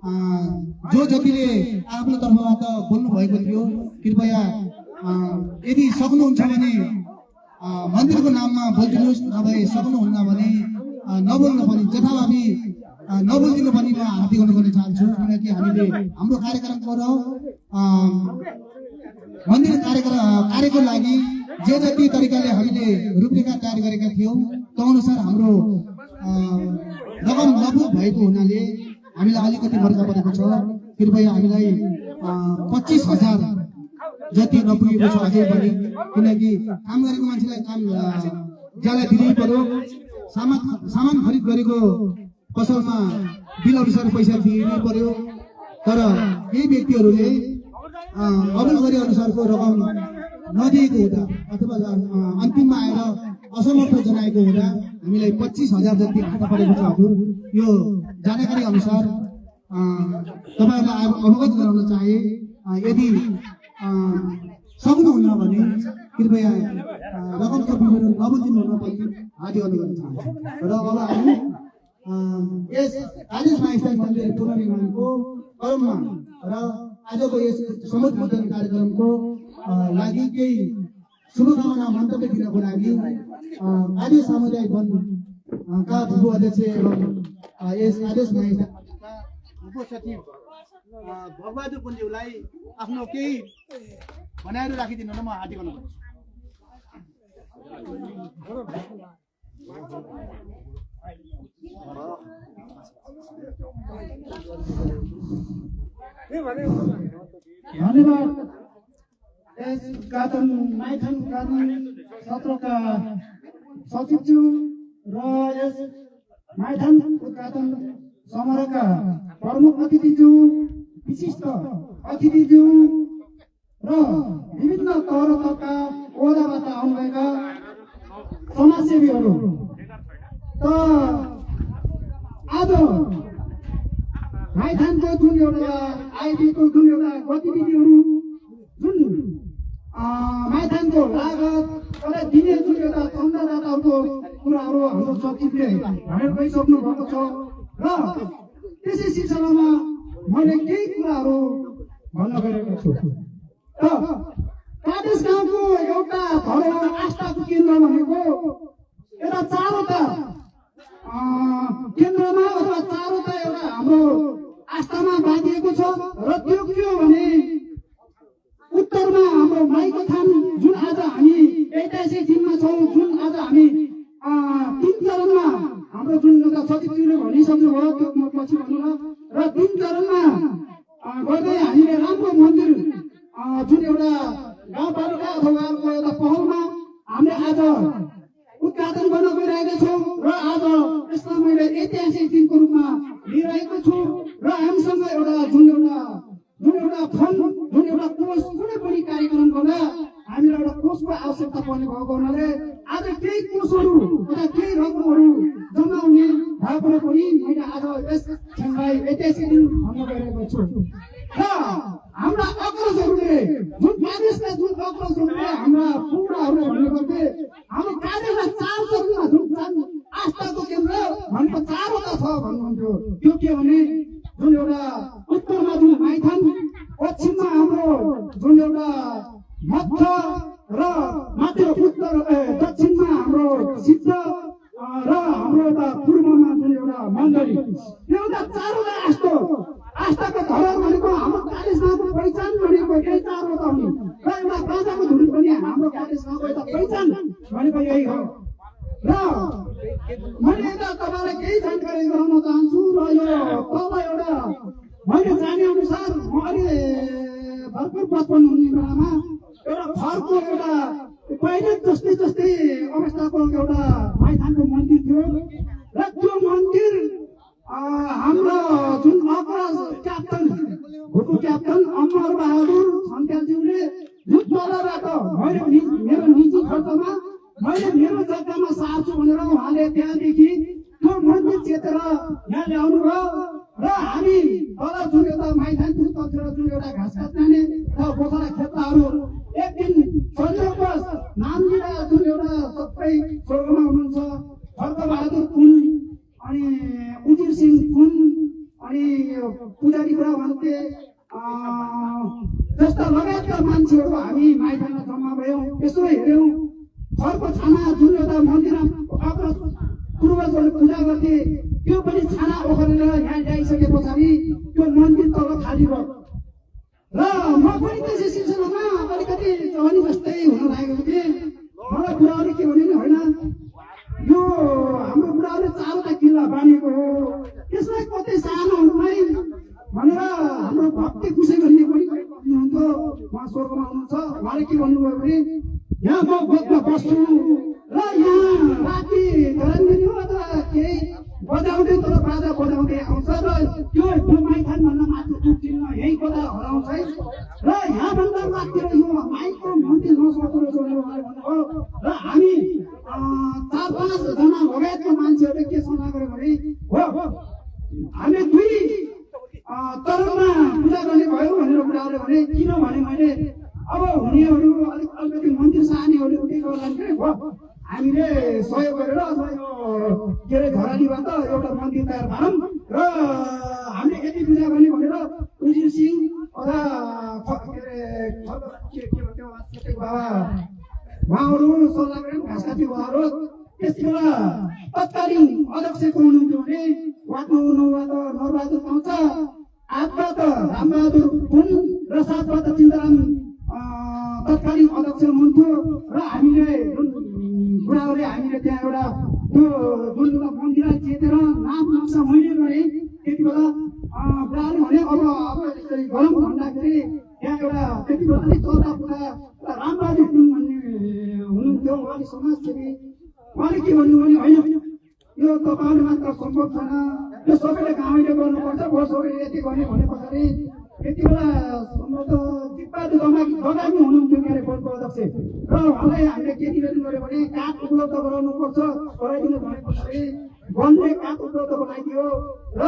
जो जतिले आफ्नो तर्फबाट बोल्नु भएको थियो कृपया यदि सक्नुहुन्छ भने मन्दिरको नाममा बोलिदिनुहोस्, नभए सक्नुहुन्न भने नबोल्नु पनि जथाभावी नबोलिदिनु पनि म हार्दिक अनुरोध गर्न चाहन्छु। किनकि हामीले हाम्रो कार्यक्रमको र मन्दिर कार्यको लागि जे जति तरिकाले हामीले रूपरेखा तयार गरेका थियौँ त्यो अनुसार हाम्रो रकम नपुग भएको हुनाले हामीलाई अलिकति मर्का परेको छ। कृपया हामीलाई 25,000 जति नपुगेको छ अझै पनि, किनकि काम गरेको मान्छेलाई काम ज्याला दिनै पर्यो। सामान खरिद गरेको पसलमा बिल अनुसार पैसा दिनै पर्यो। तर केही व्यक्तिहरूले अबल गरे अनुसारको रकम नदिएको हुँदा अथवा अन्तिममा आएर असमर्थ जनाएको हुँदा हामीलाई 25,000 जति खाता परेको छ। हजुर, यो जानकारी अनुसार तपाईँहरूलाई अवगत गराउन चाहे। यदि सक्नुहुन्न भने कृपया रकमको विवरण नबुझिनु पनि हार्दिक अनुरोध चाहन्छु। र अब हामी यस कालिज माइस्टर मन्दिर पुनर्निर्माणको क्रममा र आजको यस समुद्र मन्थन कार्यक्रमको लागि केही शुभकामना मन्तव्य दिनको लागि आदेश सामुदायिक वनका भूपू अध्यक्ष एवं यस आदेश माइस्टरका उपसचिव भगबहादुर पुन्ज्यूलाई आफ्नो केही भनाइहरू राखिदिनु न म हार्दिक अनुरोध गर्छु। धन्यवाद। यस उद्घाटन माइथन उद्घाटन सत्रका सचिवज्यू र यस माइथन उद्घाटन समारोहका प्रमुख अतिथिज्यू, विशिष्ट अतिथिज्यू र विभिन्न तह तहका ओहदाबाट आउनुभएका समाजसेवीहरू। त आज माइथानको जुन एउटा आइडीको जुन एउटा गतिविधिहरू, जुन माइथानको लागत दिने जुन एउटा चन्दादाताहरूको कुराहरू हाम्रो सचिवले भनेर गइसक्नु भएको छ। र त्यसै सिलसिलामा मैले केही कुराहरू भन्न गएको छु। र कादेश गाउँको एउटा धरोहर आस्थाको केन्द्र भनेको एउटा चारवटा केन्द्रमा अथवा चारवटा एउटा हाम्रो आस्थामा बाँधिएको छ। र त्यो के हो भने उत्तरमा हाम्रो माइको थान, जुन आज हामी 88 दिनमा छौँ, जुन आज हामी 3 चरणमा हाम्रो जुन एउटा सचिवले भनिसक्नुभयो त्यो म पछि भन्नु। र 3 चरणमा गर्दै हामीले राम्रो मन्दिर जुन एउटा गाउँपालिका अथवा एउटा पहलमा हामीले आज उद्घाटन गर्न गइरहेका छौँ। र आज यसलाई मैले ऐतिहासिक दिनको रूपमा लिइरहेको छु। र हामीसँग एउटा जुन एउटा फन्ड, जुन एउटा कोष, कुनै पनि कार्यक्रम गर्दा हामीलाई एउटा कोषको आवश्यकता पर्ने भएको हुनाले आज केही कोषहरू अथवा केही रकमहरू जम्मा हुने भएकोले पनि मैले आज यस क्षणलाई ऐतिहासिक दिन भन्न गइरहेको छु। र हाम्रा अग्रजहरूले जुन कादेशका जुन अग्रजहरूले हाम्रा पुराहरूले भन्ने गर्थे हाम्रो कादेशमा 4 चरणमा जुन आस्थाको केन्द्र भनेको 4वटा छ भन्नुहुन्थ्यो। त्यो के भने जुन एउटा उत्तरमा जुन माइथान, पश्चिममा हाम्रो जुन एउटा मध्य र माथि उत्तर दक्षिणमा हाम्रो सिद्ध र हाम्रो एउटा पूर्वमा जुन एउटा मण्डली। यो एउटा 4वटा आस्थाको धरोहर भनेको हाम्रो कादेश गाउँको पहिचान भनेको यही 4वटा हुन्। र एउटा बाजाको धुरी पनि हाम्रो कादेश गाउँको एउटा पहिचान भनेको यही हो। र मैले यता तपाईँलाई केही जानकारी गराउन चाहन्छु। र यो तल एउटा मैले जाने अनुसार म अहिले भरपुर 55 हुने बेलामा एउटा घरको एउटा पहिले जस्तै अवस्थाको एउटा माइथानको मन्दिर थियो। र त्यो मन्दिर हाम्रो जुन अग्रज क्याप्टन, भूपू क्याप्टन अमर बहादुर छन्त्यालज्यूले जुन तलबाट मेरो निजी खर्चमा मैले मेरो जग्गामा सार्छु भनेर उहाँले त्यहाँदेखि त्यो मन्दिर चेतेर यहाँ ल्याउनु भयो। र हामी तल जुन एउटा माइथानको तर्फतिर जुन एउटा घाँस काट्ने र बोखरा खेताहरू एक दिन संयोगवश नामजिरा जुन एउटा सबै स्वर्गमा हुनुहुन्छ, खड्ग बहादुर कुन, अनि उजिर सिंह कुन, अनि पुजारी कुरा भन्थे जस्ता लगायतका मान्छेहरू हामी माइठामा जम्मा भयौँ यसो हेऱ्यौँ घरको छाना जुन एउटा मन्दिरमा आफ्नो पूर्वजहरूले पूजा गर्थे त्यो पनि छाना ओखरेर यहाँ ल्याइसके पछाडि त्यो मन्दिर तल खाली भयो र म पनि त्यसै सिलसिलामा अलिकति जवानी जस्तै हुन लागेको थिएँ मलाई बुढाले के भने होइन यो हाम्रो बुढाले 4वटा किल्ला बाँधेको हो त्यसलाई कतै सानो हुँदै भनेर हाम्रो भक्ति खुसी भन्ने पनि हुनुहुन्थ्यो उहाँ स्वर्गमा हुनुहुन्छ उहाँले के भन्नुभयो भने यहाँ म गोठमा बस्छु र यहाँ राति धरन्दिनी हो अथवा केही बजाउँदै तर बाजा बजाउँदै आउँछ र त्यो माइथान भन्न माथि पुग्दिन यही कुरा हराउँछ है र यहाँभन्दा माथि यो माइकको मन्दिर नसक्दो जोडेर भन्नुभयो र हामी 4-5 जना लगायतका मान्छेहरूले के सल्लाह गर्यो भने हो हामी 2 चरणमा पूजा गर्ने भयो भनेर बुढाले भने किनभने मैले अब हुनेहरू अलिकति मन्दिर सानीहरू उठे गर्ला के हो हामीले सहयोग गरेर अथवा यो के अरे धरालीबाट एउटा मन्दिर तयार पारौँ र हामीले यति पूजा गर्ने भनेर उजिर सिंह अथवा के अरे बाबा उहाँहरू सल्लाह गरेर घाँसकाटी उहाँहरू त्यसबेला तत्कालीन अध्यक्षको हुनुहुन्थ्यो भने वाटो नरबहादुर पाउँछ 8बाट रामबहादुर पुन र 7बाट चिन्ताराम तत्कालीन अध्यक्ष हुनुहुन्थ्यो र हामीले जुन बुढाहरूले हामीले त्यहाँ एउटा त्यो जुन मन्दिरलाई चेतेर नाम नक्सा मैले गरेँ त्यति बेला बुढाहरूले भने अब यसरी गरौँ भन्दाखेरि त्यहाँ एउटा त्यति बेला नै चल्दा पुरा रामबहादुर पुन भन्ने हुनुहुन्थ्यो उहाँले समाजसेवी उहाँले के भन्नु भने होइन यो तपाईँले मात्र सम्भव छैन यो सबैले गाउँले गर्नुपर्छ हो सबैले यति गर्ने भने पछाडि यति बेला सम्भवतः जिब्बादु गगामी हुनुहुन्थ्यो के अरे बोर्डको अध्यक्ष र उहाँलाई हामीले के निवेदन गर्यो भने काठ उपलब्ध गराउनुपर्छ गराइदिनु भने पछाडि वनले काठ उपलब्ध बनाइदियो र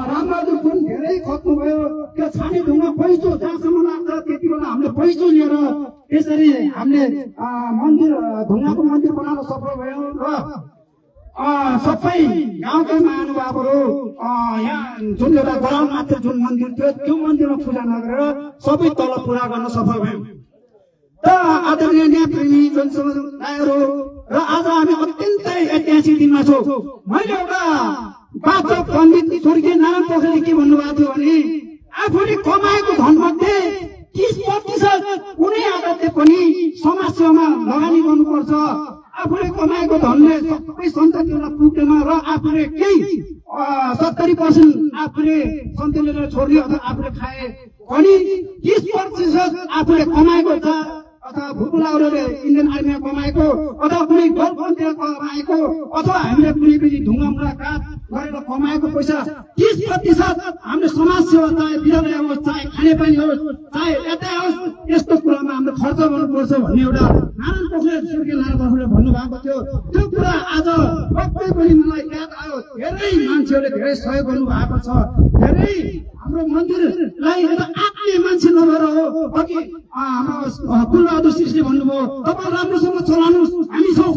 रामबहादुर पुन धेरै खप्नुभयो त्यो छाने ढुङ्गा पैसो जहाँसम्म लाग्छ त्यति बेला हामीले पैसो लिएर त्यसरी हामीले मन्दिर ढुङ्गाको मन्दिर बनाउन सफल भयो र सबै गाउँका महानुभावहरू यहाँ जुन एउटा ग्राउन्ड मात्र जुन मन्दिर थियो त्यो मन्दिरमा पूजा नगरेर सबै तल पूजा गर्न सफल भयौँ र आदरणीय न्यायप्रेमी जनसमुदायहरू र आज हामी अत्यन्तै ऐतिहासिक दिनमा छौँ मैले एउटा वाचक पण्डित स्वर्गीय नारायण पोखरेलले के भन्नुभएको थियो भने आफूले कमाएको धनमध्ये 30% कुनै आधारले पनि समाज सेवामा लगानी गर्नुपर्छ आफूले कमाएको धनले सबै सन्ततिहरूलाई पुग्दैन र आफूले केही 70% आफूले सन्ततिलाई छोड्यो अथवा आफूले खाए पनि 30% आफूले कमाएको छ अथवा भूपुलाहरूले इन्डियन आर्मीमा कमाएको अथवा कुनै गलपन्थीले कमाएको अथवा हामीले कुनै पनि ढुङ्गा मुलाकात गरेर कमाएको पैसा 30% हामीले समाज सेवा चाहे विद्यालय होस् चाहे खानेपानी होस् चाहे यता होस् यस्तो कुरामा हामीले खर्च गर्नुपर्छ भन्ने एउटा नारायण पोखरेल स्वर्गीय नारायण पोखरेलले भन्नुभएको थियो त्यो कुरा आज पक्कै पनि मलाई याद आयो धेरै मान्छेहरूले धेरै सहयोग गर्नुभएको छ धेरै हाम्रो मन्दिरलाई आत्मीय मान्छे नभएर हो अघि हाम्रो कुलबहादुर श्रेष्ठले भन्नुभयो तपाईँ राम्रोसँग चलाउनुहोस् हामी छौँ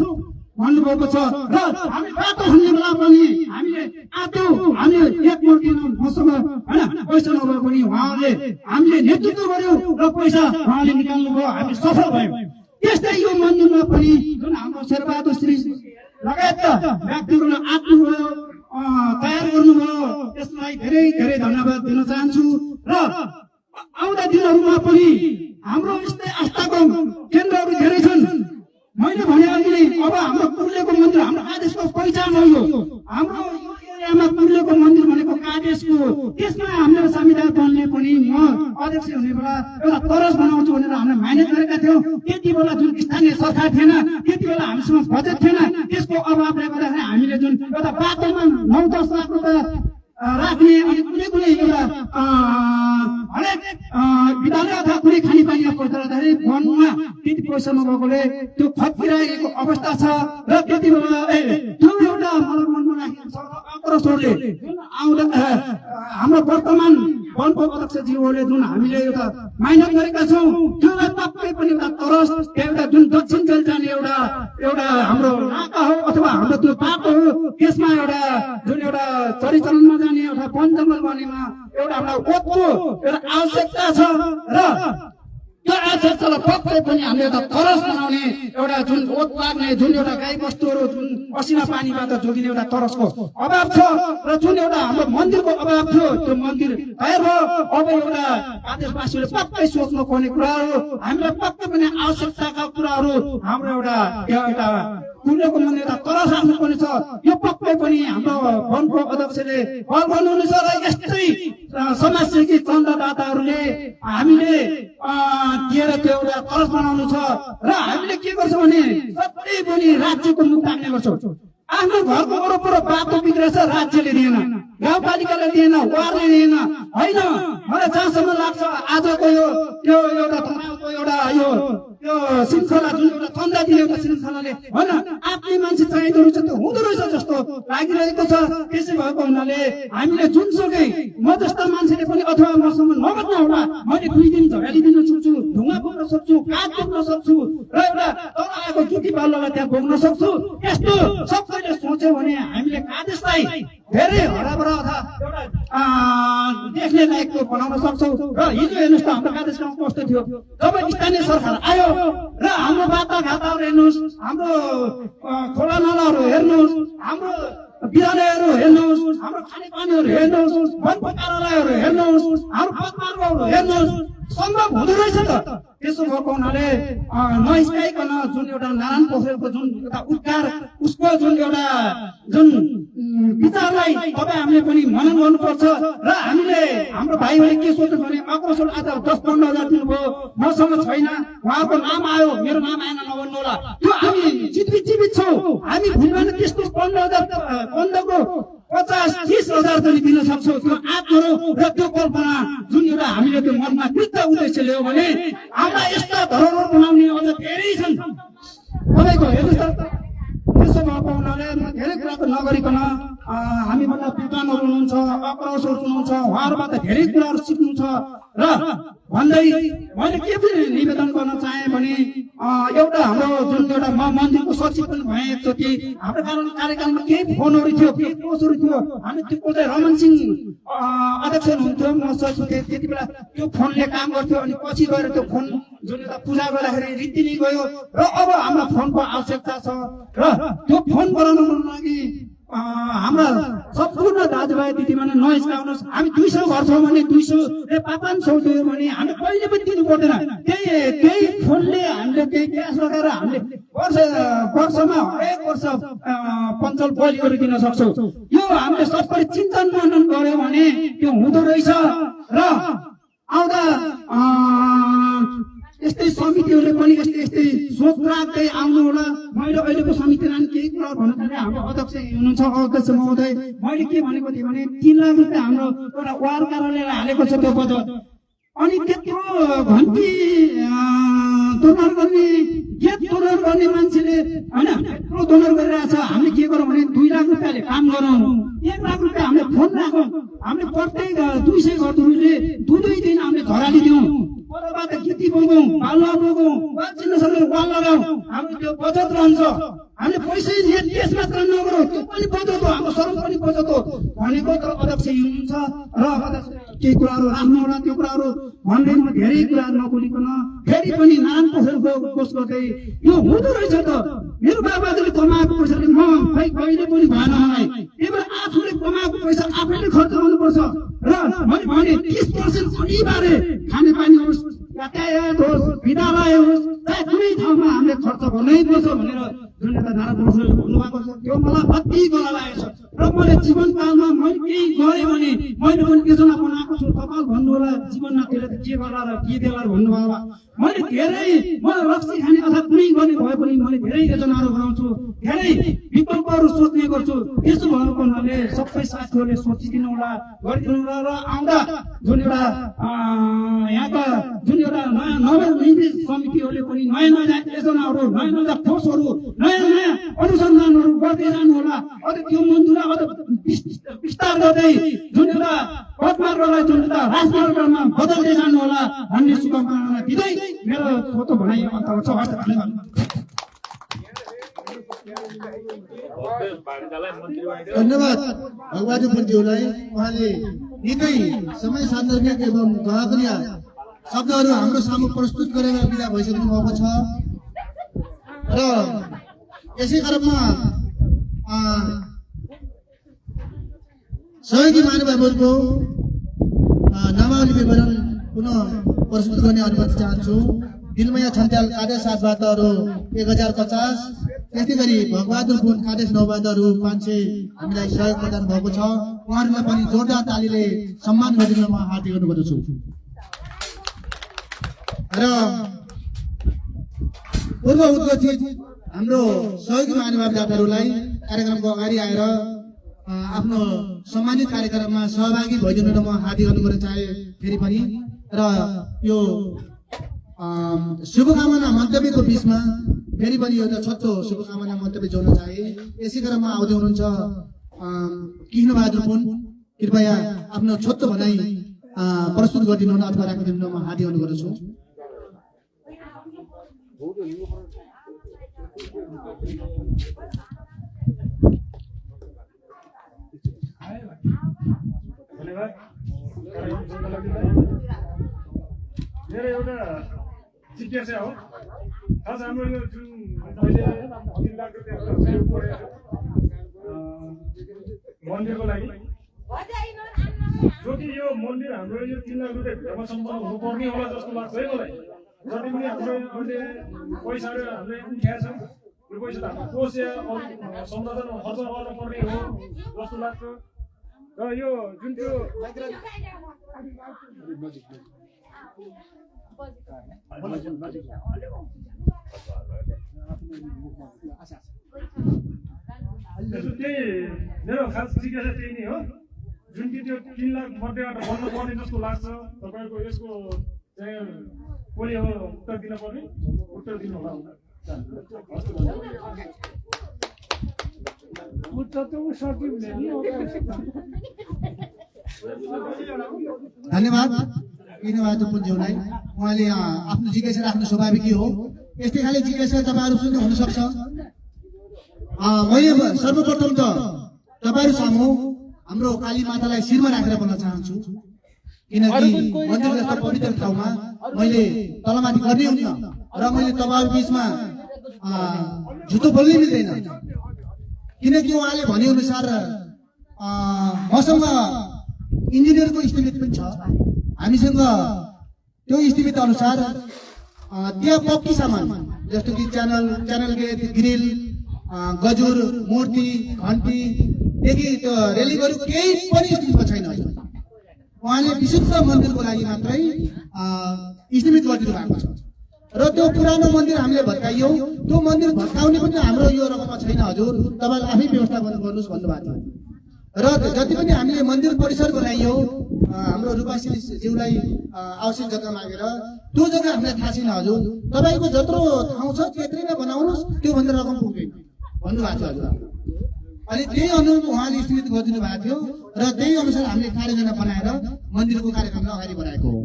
भन्नुभएको छ र हामी बाटो खन्ने बेला पनि हामीले आत्यौँ हामीले एक मूर्ति मसँग होइन पैसा नभए पनि उहाँले हामीले नेतृत्व गर्यौँ र पैसा उहाँले निकाल्नु भयो हामी सफल भयौँ त्यस्तै यो मन्दिरमा पनि जुन हाम्रो शेरबहादुर श्री लगायतका व्यक्तिहरूले आत्नुभयो तयार गर्नुभयो त्यसलाई धेरै धेरै धन्यवाद दिन चाहन्छु र आउँदा दिनहरूमा पनि हाम्रो यस्तै आस्थाको केन्द्रहरू धेरै छन् मैले भने अहिले अब हाम्रो कुर्लेको मन्दिर हाम्रो आदेशको पहिचान हो यो हाम्रो एरियामा कुर्लेको मन्दिर भनेको कादेशको त्यसमा हामीले संविधान दलले पनि म अध्यक्ष हुने बेला एउटा तरस बनाउँछु भनेर हामीले माइनेज गरेका थियौँ त्यति बेला जुन स्थानीय सरकार थिएन त्यति बेला हामीसँग बजेट थिएन त्यसको अभावले गर्दाखेरि हामीले जुन एउटा बाटोमा 9-10 लाख रुपियाँ राख्ने अनि कुनै एउटा हरेक विद्यालय अथवा कुनै खानेपानीमा पैसा राख्दाखेरि वनमा त्यति पैसा नभएकोले त्यो खतिरहेको अवस्था छ र त्यति बेला त्यो एउटा मलाई मनमा राखेको छ अग्रसरले जुन आउँदा हाम्रो वर्तमान वनको अध्यक्षज्यूहरूले जुन हामीले एउटा माइनस गरेका छौँ त्योलाई पक्कै पनि एउटा तरस एउटा जुन दक्षिण जेल जाने एउटा हाम्रो नाका हो अथवा हाम्रो त्यो बाटो हो त्यसमा एउटा जुन एउटा चरिचलनमा जाने एउटा वन जङ्गल बनेमा एउटा हामीलाई ओतको एउटा आवश्यकता छ र त्यो आवश्यकतालाई पक्कै पनि हामीले एउटा तरस बनाउने एउटा जुन ओत लाग्ने जुन एउटा गाई बस्तुहरू जुन पसिना पानीबाट जोगिने एउटा तरसको अभाव छ र जुन एउटा हाम्रो मन्दिरको अभाव थियो त्यो मन्दिर तयार भयो अब एउटा आदेशवासीले पक्कै सोच्नुपर्ने कुराहरू हामीलाई पक्कै पनि आवश्यकताका कुराहरू हाम्रो एउटा कुनेको मन्दिर तरस राख्नुपर्ने छ यो पक्कै पनि हाम्रो वनको अध्यक्षले हल गर्नुहुनेछ र यस्तै समाजसेवी चन्दादाताहरूले हामीले दिएर त्यो एउटा तरस बनाउनु छ र हामीले के गर्छौँ भने सबै पनि राज्यको मुख राख्ने गर्छौँ आफ्नो घरको वरपर बाटो बिग्रेछ राज्यले दिएन गाउँपालिकाले दिएन वार्डले दिएन होइन मलाई जहाँसम्म लाग्छ आजको यो एउटा तपाईँको एउटा यो श्रृङ्खला जुन एउटा चन्दा दिने एउटा श्रृङ्खलाले होइन आफ्नै मान्छे चाहिँदो रहेछ त्यो हुँदो रहेछ जस्तो लागिरहेको छ त्यसै भएको हुनाले हामीले जुनसुकै म जस्ता मान्छेले पनि अथवा मसँग नगद नहोला मैले 2 दिन झगाली दिन सक्छु ढुङ्गा बोक्न सक्छु काठ बोक्न सक्छु र एउटा तर आएको जुटी बाल्लोलाई त्यहाँ बोक्न सक्छु यस्तो सबैले सोच्यो भने हामीले कादेशलाई धेरै हराभरा अथवा एउटा देख्ने लायकको बनाउन सक्छौँ र हिजो हेर्नुहोस् त हाम्रो कादेश गाउँ कस्तो थियो जब स्थानीय सरकार आयो र हाम्रो बाटाघाटाहरू हेर्नुहोस् हाम्रो खोला नालाहरू हेर्नुहोस् हाम्रो विद्यालयहरू हेर्नुहोस् हाम्रो खानेपानीहरू हेर्नुहोस् वन कार्यालयहरू हेर्नुहोस् हाम्रो पदमार्गहरू हेर्नुहोस् सम्भव हुँदो रहेछ त त्यसो भएको हुनाले नहिस्काइकन जुन एउटा नारायण पोखरेलको जुन एउटा उद्धार उसको जुन एउटा जुन विचारलाई तपाईँ हामीले पनि मनन गर्नुपर्छ र हामीले हाम्रो भाइहरूले के सोच्छ भने अग्रसर आज 10-15 हजार दिनुभयो मसँग छैन उहाँको नाम आयो मेरो नाम आएन नभन्नु होला त्यो हामी जीवित छौँ हामी भुलमा त्यस्तो 15,000 50-30 हजार पनि दिन सक्छौँ त्यो आत्मरो र त्यो कल्पना जुन एउटा हामीले त्यो मनमा कृत उद्देश्य ल्यायो भने हाम्रा यस्ता धरोहर बनाउने अझ धेरै छन् तपाईँको हेर्नुहोस् त त्यसो भएको हुनाले धेरै कुराको नगरिकन हामीभन्दा विद्वानहरू हुनुहुन्छ अग्रसर हुनुहुन्छ उहाँहरूबाट धेरै कुराहरू सिक्नु छ र भन्दै मैले के पनि निवेदन गर्न चाहेँ भने एउटा हाम्रो जुन एउटा मन्दिरको सचिव पनि भए एकचोटि हाम्रो कार्यकालमा केही फोनहरू थियो केही कोषहरू थियो हामी त्यो चाहिँ रमन सिंह अध्यक्ष हुनुहुन्थ्यो म सचिव थिएँ त्यति बेला त्यो फोनले काम गर्थ्यो अनि पछि गएर त्यो फोन जुन एउटा पूजा गर्दाखेरि रीतिले गयो र अब हाम्रो फोनको आवश्यकता छ र त्यो फोन बनाउनको लागि हाम्रा सम्पूर्ण दाजुभाइ दिदीबहिनी नहिस्काउनुहोस् हामी 200 गर्छौँ भने 200 500 दियो भने हामी कहिले पनि दिनु पर्दैन त्यही फोनले हामीले केही क्यास लगाएर हामीले वर्षमा हरेक वर्ष पञ्चल बलिहरू दिन सक्छौँ यो हामीले सबै चिन्तन मनन गर्यो भने त्यो हुँदो रहेछ र आउँदा यस्तै समितिहरूले पनि यस्तै सोच राख्दै आउनु होला मैले अहिलेको समितिलाई केही कुरा भन्नु पर्ने हाम्रो अध्यक्ष हुनुहुन्छ अध्यक्ष महोदय मैले के भनेको थिएँ भने 3 लाख रुपियाँ हाम्रो एउटा वार्ड कार्यालयलाई हालेको छ त्यो बजेट अनि त्यत्रो घन्टी डोनर गर्ने गेट डोनर गर्ने मान्छेले होइन त्यत्रो डोनर गरिरहेछ हामीले के गरौँ भने 2 लाख रुपियाँले काम गरौँ 1 लाख रुपियाँ हामीले फोन राखौँ हामीले प्रत्येक 200 घरहरूले 2 दिन हामीले झराली दिउँ परबाट गीती बोगौँ बालुवा बोगौँ चिन्न सक्ने वाल लगाउँ हाम्रो त्यो बचत रहन्छ हामीले पैसै देश मात्र नगरौँ त्यो पनि बचत हो हाम्रो सरोज पनि बचत हो भनेको त अध्यक्ष हुनुहुन्छ र केही कुराहरू राख्नु होला त्यो कुराहरू भन्दै म धेरै कुरा नबोलिकन फेरि पनि नारायण पोखरेलको कोष गर्दै यो हुँदो रहेछ त मेरो बाबाले कमाएको पैसाले म खै कहिले पनि भएन मलाई त्यही आफूले कमाएको पैसा आफैले खर्च गर्नुपर्छ र मैले भने 30% अनिवार्य खानेपानी होस् यातायात होस् विद्यालय होस् चाहे कुनै ठाउँमा हामीले खर्च गर्नै पर्छ भनेर जुन एउटा नारायण पोखरेलले भन्नुभएको छ त्यो मलाई अति गला लागेको छ र मैले जीवनकालमा मैले केही गरेँ भने मैले पनि योजना बनाएको छु तपाईँ भन्नु होला जीवनमा त्यसले के गर्ला र के देला भन्नुभयो होला मैले धेरै मलाई रक्सी खाने अथवा कुनै गर्ने भए पनि मैले धेरै योजनाहरू बनाउँछु धेरै विकल्पहरू सोच्ने गर्छु यसो भएको हुनाले सबै साथीहरूले सोचिदिनु होला गरिदिनु होला र आउँदा जुन एउटा यहाँका जुन एउटा नयाँ समितिहरूले पनि नयाँ योजनाहरू नयाँ ठोसहरू नयाँ अनुसन्धानहरू गर्दै जानु होला अझ त्यो मन्दिरलाई अझ विस्तार गर्दै जुन एउटा पदमार्गलाई जुन एउटा राजमार्गमा बदल्दै जानु होला भन्ने शुभकामना दिँदै मेरो छोटो भनाइ अन्त गर्छु। हस् त, धन्यवाद। धन्यवाद भगबहादुर पुन्ज्यूलाई। उहाँले निकै समय सान्दर्भिक एवं गहकरीय शब्दहरू हाम्रो सामु प्रस्तुत गरेर विदा भइसक्नु भएको छ र यसै क्रममा सहयोगी महानुभावहरूको नामावली विवरण पुनः प्रस्तुत गर्ने अनुमति चाहन्छु। दिलमया छन्त्याल काडेस 7 बातहरू 1050, त्यस्तै गरी भगबहादुर पुन काडेस 9 बातहरू 500 हामीलाई सहयोग प्रदान भएको छ। उहाँहरूलाई पनि जोरदार तालीले सम्मान गरिदिन म हार्दिक अनुरोध गर्दछु। र पूर्व उद्घोषित हाम्रो सहयोगी महानुभावहरूलाई कार्यक्रमको अगाडि आएर आफ्नो सम्मानित कार्यक्रममा सहभागी भइदिनु म हार्दिक अनुरोध चाहे फेरि पनि। र यो शुभकामना मन्तव्यको बिचमा फेरि पनि एउटा छोटो शुभकामना मन्तव्य जोड्न चाहे। यसै क्रममा आउँदै हुनुहुन्छ कृष्णबहादुर पुन, कृपया आफ्नो छोटो भनाइ प्रस्तुत गरिदिनु हुन अथवा राखिदिनु म हार्दिक अनुरोध गर्दछु। मेरो एउटा जिज्ञासा हो, खास हाम्रो यो जुन अहिले 3 लाख रुपियाँको सहयोग परेको मन्दिरको लागि, जो कि यो मन्दिर हाम्रो यो 3 लाख रुपियाँ भित्रमा सम्पन्न हुनुपर्ने होला जस्तो लाग्छ है मलाई। जति पनि हाम्रो अहिले पैसाहरू हामीले उठाएका छौँ, यो पैसा त हाम्रो कोष या संरचना खर्च गर्न पर्ने हो जस्तो लाग्छ। र यो जुन त्यो त्यही मेरो खास जिज्ञासा त्यही नै हो, जुन कि त्यो 3 लाख मध्येबाट बन्नु पर्ने जस्तो लाग्छ। तपाईँको यसको चाहिँ कसले हो उत्तर दिन पर्ने, उत्तर दिनु होला। धन्यवाद कृष्णबहादुर पुन्ज्यूलाई। उहाँले आफ्नो जिज्ञासा राख्नु स्वाभाविक हो। यस्तै खाले जिज्ञासा तपाईँहरू सुन्नु हुनसक्छ। मैले सर्वप्रथम त तपाईँहरू सामु हाम्रो काली मातालाई शिरमा राखेर भन्न चाहन्छु, किनकि मन्दिर जस्तो पवित्र ठाउँमा मैले तलमाथि गर्ने हुन्न र मैले तपाईँहरू बिचमा झुटो बोल्नै मिल्दैन। किनकि उहाँले भने अनुसार मसँग इन्जिनियरको इस्टिमेट पनि छ, हामीसँग त्यो इस्टिमेट अनुसार त्यहाँ पक्की सामान जस्तो कि च्यानल गेट, ग्रिल, गजुर, मूर्ति, घन्टीदेखि त्यो रेलिङहरू केही पनि इस्टिमेटमा छैन। उहाँले विशुद्ध मन्दिरको लागि मात्रै इस्टिमेट गरिदिनु भएको छ र त्यो पुरानो मन्दिर हामीले भत्काइयो, त्यो मन्दिर भत्काउने पनि हाम्रो यो रकममा छैन हजुर, तपाईँले आफै व्यवस्था गर्नुहोस् भन्नुभएको थियो। र जति पनि हामीले मन्दिर परिसर बनाइयो, हाम्रो रूपाशीज्यूलाई आवश्यक जग्गा मागेर त्यो जग्गा हामीलाई थाहा छैन हजुर, तपाईँको जत्रो ठाउँ छ त्यत्रै बनाउनुहोस्, त्योभन्दा रकम पुग्दैन भन्नुभएको थियो हजुर। अनि त्यही अनुरूप उहाँले स्थित गरिदिनु भएको थियो र त्यही अनुसार हामीले कार्ययोजना बनाएर मन्दिरको कार्यक्रमलाई अगाडि बढाएको हो।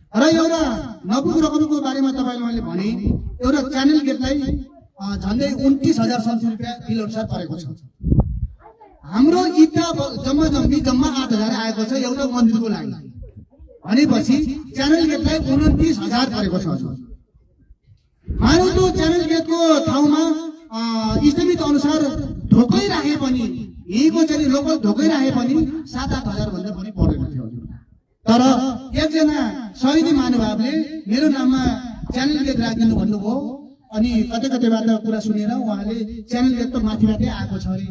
र एउटा नपुग रकमको बारेमा तपाईँले मैले भने, एउटा च्यानल गेटलाई झन्डै 29,000 रुपियाँ बिल अनुसार परेको छ। हाम्रो इटा जम्मा 8,000 आएको छ एउटा मन्दिरको लागि, भनेपछि च्यानल गेटलाई 29,000 परेको छ हजुर। मानव त्यो च्यानल गेटको ठाउँमा इस्टिमेट अनुसार ढोकै राखे पनि, यहीँको चाहिँ लोकल ढोकै राखे पनि 7-8,000 भन्दा पनि पर्दैन थियो हजुर। तर एकजना सहयोगी महानुभावले मेरो नाममा च्यानल गेट राखिदिनु भन्नुभयो, अनि कतैबाट कुरा सुनेर उहाँले च्यानल गेट त माथिबाटै आएको छ अरे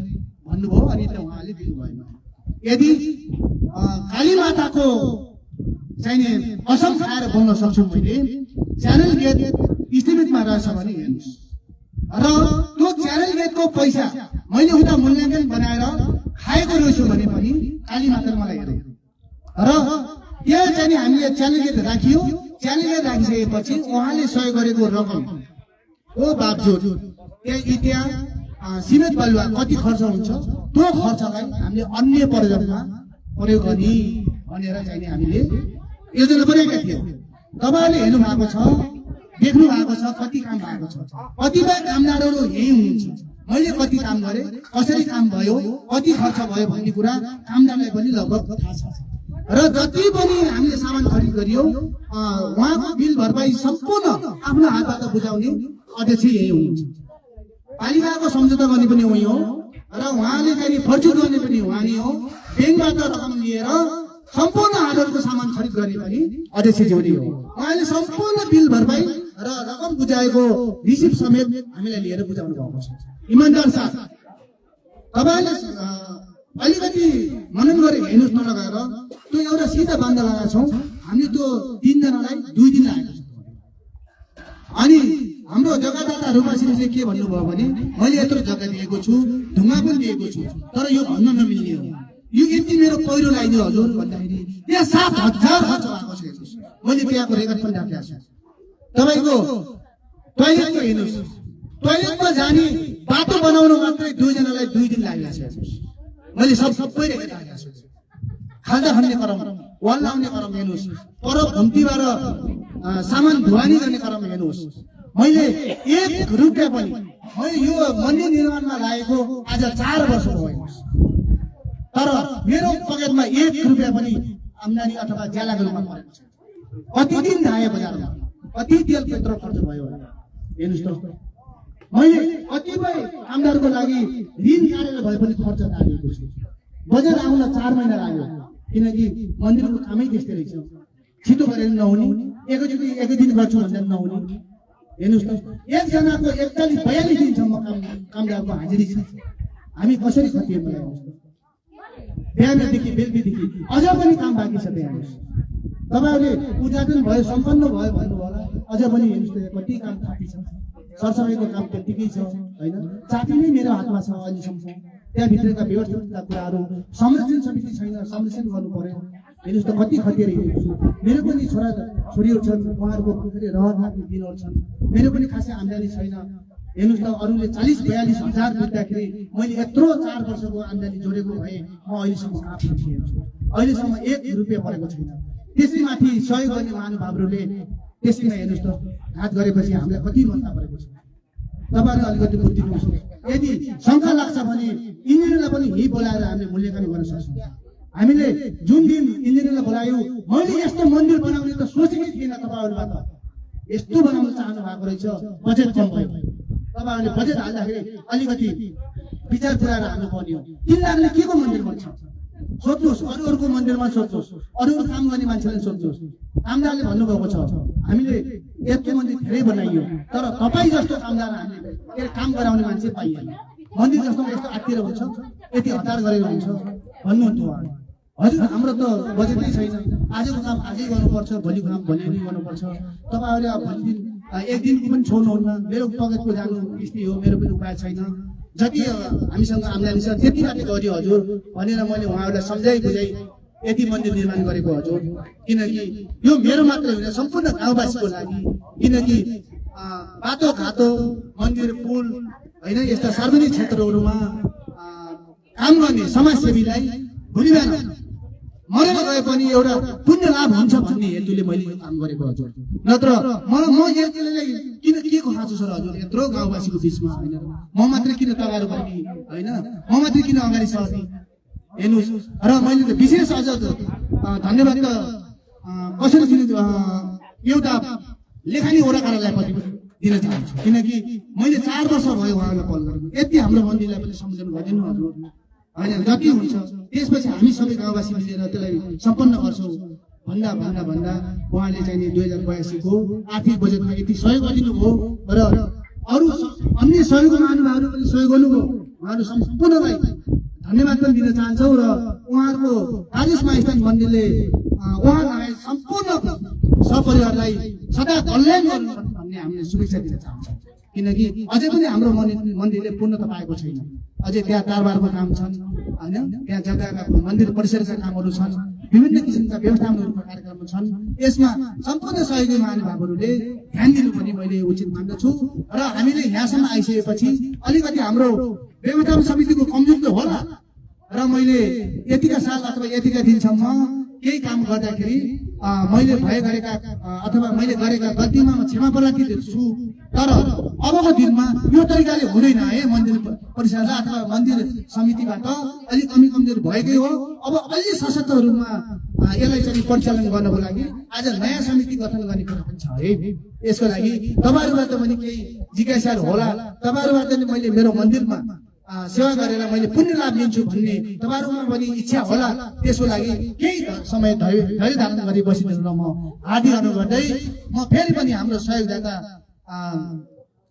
भन्नुभयो, अनि त उहाँले दिनु भएन। यदि काली माताको चाहिने कसम खाएर बोल्न सक्छु मैले, च्यानल गेट इस्टिमेटमा रहेछ भने हेर्नुहोस्। र त्यो च्यानल गेटको पैसा मैले उता मूल्याङ्कन बनाएर खाएको रहेछु भने पनि काली माताले मलाई हेरे। र त्यहाँ चाहिँ हामीले च्यानल गेट राखियो, च्यानल गेट राखिसकेपछि उहाँले सहयोग गरेको रकम हो बावजुद त्यहाँ इत्या सिमेन्ट बालुवा कति खर्च हुन्छ, त्यो खर्चलाई हामीले अन्य प्रयोजनमा प्रयोग गर्ने भनेर चाहिँ नि हामीले योजना बनाएका थियौँ। तपाईँहरूले हेर्नु भएको छ, देख्नु भएको छ कति काम भएको छ। कतिपय कामदारहरू यही हुनुहुन्छ। मैले कति काम गरेँ, कसरी काम भयो, कति खर्च भयो भन्ने कुरा कामदारलाई पनि लगभग थाहा छ। र जति पनि हामीले सामान खरिद गरियो उहाँको बिल भरपाई सम्पूर्ण आफ्नो हातबाट बुझाउने अध्यक्ष यही हुनुहुन्छ। पालिकाको सम्झौता गर्ने पनि उही हो र उहाँले चाहिँ फर्चुट गर्ने पनि उहाँ नै हो। ब्याङ्कबाट रकम लिएर सम्पूर्ण हातहरूको सामान खरिद गर्ने पनि अध्यक्ष ज्यूले हो। उहाँले सम्पूर्ण बिल भरपाई र रकम बुझाएको रिसिप्ट समेत हामीलाई लिएर बुझाउनु भएको छ। इमान्दार साथ तपाईँले अलिकति मनन गरेर हेर्नुहोस् न लगाएर त्यो एउटा सिधा बान्दा लगाएको छौँ हामीले। त्यो 3 जनालाई 2 दिन लागेको छ। अनि हाम्रो जग्गादाता रूपाश्रीले के भन्नुभयो भने मैले यत्रो जग्गा दिएको छु, ढुङ्गा पनि दिएको छु, तर यो भन्न नमिल्ने हो, यो यति मेरो पहिरो लगाइदियो हजुर भन्दाखेरि त्यहाँ 7,000 खर्च भएको छ। हेर्नुहोस्, मैले त्यहाँको रेकर्ड पनि राखेको छु। तपाईँको टोयलेटको हेर्नुहोस्, टोयलेटमा जाने बाटो बनाउनु मात्रै 2 जनालाई 2 दिन लागेको छ। हेर्नुहोस्, मैले सबै रेकर्ड राखेको छु। खाल्डा खन्ने क्रम, वाल लाउने क्रम हेर्नुहोस्, पर घुम्तीबाट सामान ढुवानी गर्ने क्रम हेर्नुहोस्। मैले 1 रुपियाँ पनि मैले यो मन्दिर निर्माणमा लागेको आज 4 वर्ष भयो, तर मेरो पकेटमा 1 रुपियाँ पनि आम्दानी अथवा ज्यालाको रूपमा परेको छ। कति दिन धाए बजारमा, कति तेल पेट्रोल खर्च भयो हेर्नुहोस् त। मैले कतिपय कामदारको लागि ऋण काटेर भए पनि खर्च लागेको छु। बजार आउन 4 महिना लाग्यो, किनकि मन्दिरको कामै त्यस्तै रहेछ। छिटो गरेर नहुने, एक दिन गर्छु भन्दा नहुने। हेर्नुहोस् त, एकजनाको 41-42 दिनसम्म कामदारको हाजिरी छ। हामी कसरी खटिए मलाई बिहानदेखि बेलुकीदेखि अझ पनि काम बाँकी छ। हेर्नुहोस्, तपाईँहरूले उद्घाटन भयो, सम्पन्न भयो भन्नुभयो होला, अझ पनि हेर्नुहोस् त कति काम बाँकी छ। सरसफाइको काम त्यतिकै छ होइन, चाबी नै मेरो हातमा छ अहिलेसम्म। त्यहाँभित्रका व्यवस्थाका कुराहरू संरक्षण समिति छैन, संरक्षण गर्नु पर्यो। हेर्नुहोस् त कति खटिएर हिँडेको छु। मेरो पनि छोरा छोरीहरू छन्, उहाँहरूको रहर लाग्ने दिनहरू छन्। मेरो पनि खासै आम्दानी छैन। हेर्नुहोस् त, अरूले 40-42 हजार बुझ्दाखेरि मैले यत्रो 4 वर्षको आम्दानी जोडेको भए म अहिलेसम्म आफू थिएँ। अहिलेसम्म 1 रुपियाँ परेको छैन। त्यसै माथि सहयोग गर्ने महानुभावहरूले त्यसैमा हेर्नुहोस् त हात गरेपछि हामीलाई कति मन्ता परेको छ। तपाईँहरूले अलिकति बुझिदिनुहोस्। यदि शङ्का लाग्छ भने इन्जिनियरलाई पनि यही बोलाएर हामीले मूल्याङ्कन गर्न सक्छौँ। हामीले जुन दिन इन्जिनियरलाई बोलायौँ, मैले यस्तो मन्दिर बनाउने त सोचेकै थिएन। तपाईँहरूबाट यस्तो बनाउन चाहनु भएको रहेछ, बजेट कम भयो। तपाईँहरूले बजेट हाल्दाखेरि अलिकति विचार पुऱ्याएर हाल्नुपर्ने हो। 3 लाखले के को मन्दिर बन्छ सोध्नुहोस्, अरूहरूको मन्दिरमा सोध्नुहोस्, अरू काम गर्ने मान्छेले सोध्नुहोस्। कामदारले भन्नुभएको छ हामीले यस्तो मन्दिर धेरै बनाइयो, तर तपाईँ जस्तो कामदार हामीले काम गराउने मान्छे पाइएन। मन्दिर जस्तो यस्तो आत्तिर हुन्छ, यति हतार गरेर हुन्छ भन्नुहुन्थ्यो। हजुर, हाम्रो त बजेटै छैन। आजको काम आजै गर्नुपर्छ, भोलिको काम भोलि नै गर्नुपर्छ। तपाईँहरूले अब भोलि दिन 1 दिनको पनि छोड्नुहुन्न। मेरो पकेटको जानु यस्तै हो, मेरो पनि उपाय छैन। जति हामीसँग आम्दानी छ त्यति मात्रै गरियो हजुर भनेर मैले उहाँहरूलाई सम्झाइ बुझाइ यति मन्दिर निर्माण गरेको हजुर। किनकि यो मेरो मात्रै होइन, सम्पूर्ण गाउँवासीको लागि। किनकि बाटो घाटो, मन्दिर, पुल होइन, यस्ता सार्वजनिक क्षेत्रहरूमा काम गर्ने समाजसेवीलाई भोलि बिहान मरेर गए पनि एउटा पुण्य लाभ हुन्छ भन्ने हेतुले मैले यो काम गरेको हजुर। नत्र म यसलाई किन के को खाँचो छ र हजुर, यत्रो गाउँवासीको बिचमा होइन, म मात्रै किन तगारो गर्ने होइन, म मात्रै किन अगाडि सर्ने। हेर्नुहोस्, र मैले त विशेष अझ धन्यवाद त कसरी दिनु, एउटा लेखानी वडाकारलाई पनि दिन चाहन्छु। किनकि मैले 4 वर्ष भयो उहाँलाई कल गरेको। यति हाम्रो मन्दिरलाई पनि सम्झाउनु गरिदिनु हजुर होइन, जति हुन्छ त्यसपछि हामी सबै गाउँवासी मिलेर त्यसलाई सम्पन्न गर्छौँ भन्दा उहाँले चाहिँ 2082 को आर्थिक बजेटमा यति सहयोग गरिदिनुभयो र अरू अन्य सहयोग महानुभावहरू पनि सहयोग गर्नुभयो। उहाँहरू सम्पूर्णलाई धन्यवाद पनि दिन चाहन्छौँ र उहाँहरूको राजेश महास्थान मन्दिरले उहाँलाई सम्पूर्ण सपरिवारलाई सदा कल्याण गर्नु भन्ने हामीले शुभेच्छा दिन चाहन्छौँ। किनकि अझै पनि हाम्रो मन्दिरले पूर्णता पाएको छैन। अझै त्यहाँ दरबारको काम छन् होइन, त्यहाँ जग्गाका मन्दिर परिसरका कामहरू छन्, विभिन्न किसिमका व्यवस्थापनहरूको कार्यक्रम छन्। यसमा सम्पूर्ण सहयोगी महानुभावहरूले ध्यान दिनु पनि मैले उचित मान्दछु। र हामीले यहाँसम्म आइसकेपछि अलिकति हाम्रो व्यवस्थापन समितिको कमजोर त होला, र मैले यतिका साल अथवा यतिका दिनसम्म केही काम गर्दाखेरि मैले गरेका अथवा मैले गरेका गल्तीमा म क्षमा प्रार्थी छु। तर अबको दिनमा यो तरिकाले हुँदैन है। मन्दिर परिषद अथवा मन्दिर समितिबाट अलिक कमी कमजोर भएकै हो। अब अलि सशक्त रूपमा यसलाई चाहिँ परिचालन गर्नको लागि आज नयाँ समिति गठन गर्ने कुरा पनि छ है। यसको लागि तपाईँहरूबाट पनि केही जिज्ञासाहरू होला। तपाईँहरूबाट नि मैले मेरो मन्दिरमा सेवा गरेर मैले पुण्य लाभ लिन्छु भन्ने तपाईँहरूमा पनि इच्छा होला। त्यसको लागि केही समय धैर्य धारण गरी बसिदिनु म हार्दिक अनुरोध गर्दै म फेरि पनि हाम्रो सहयोगदाता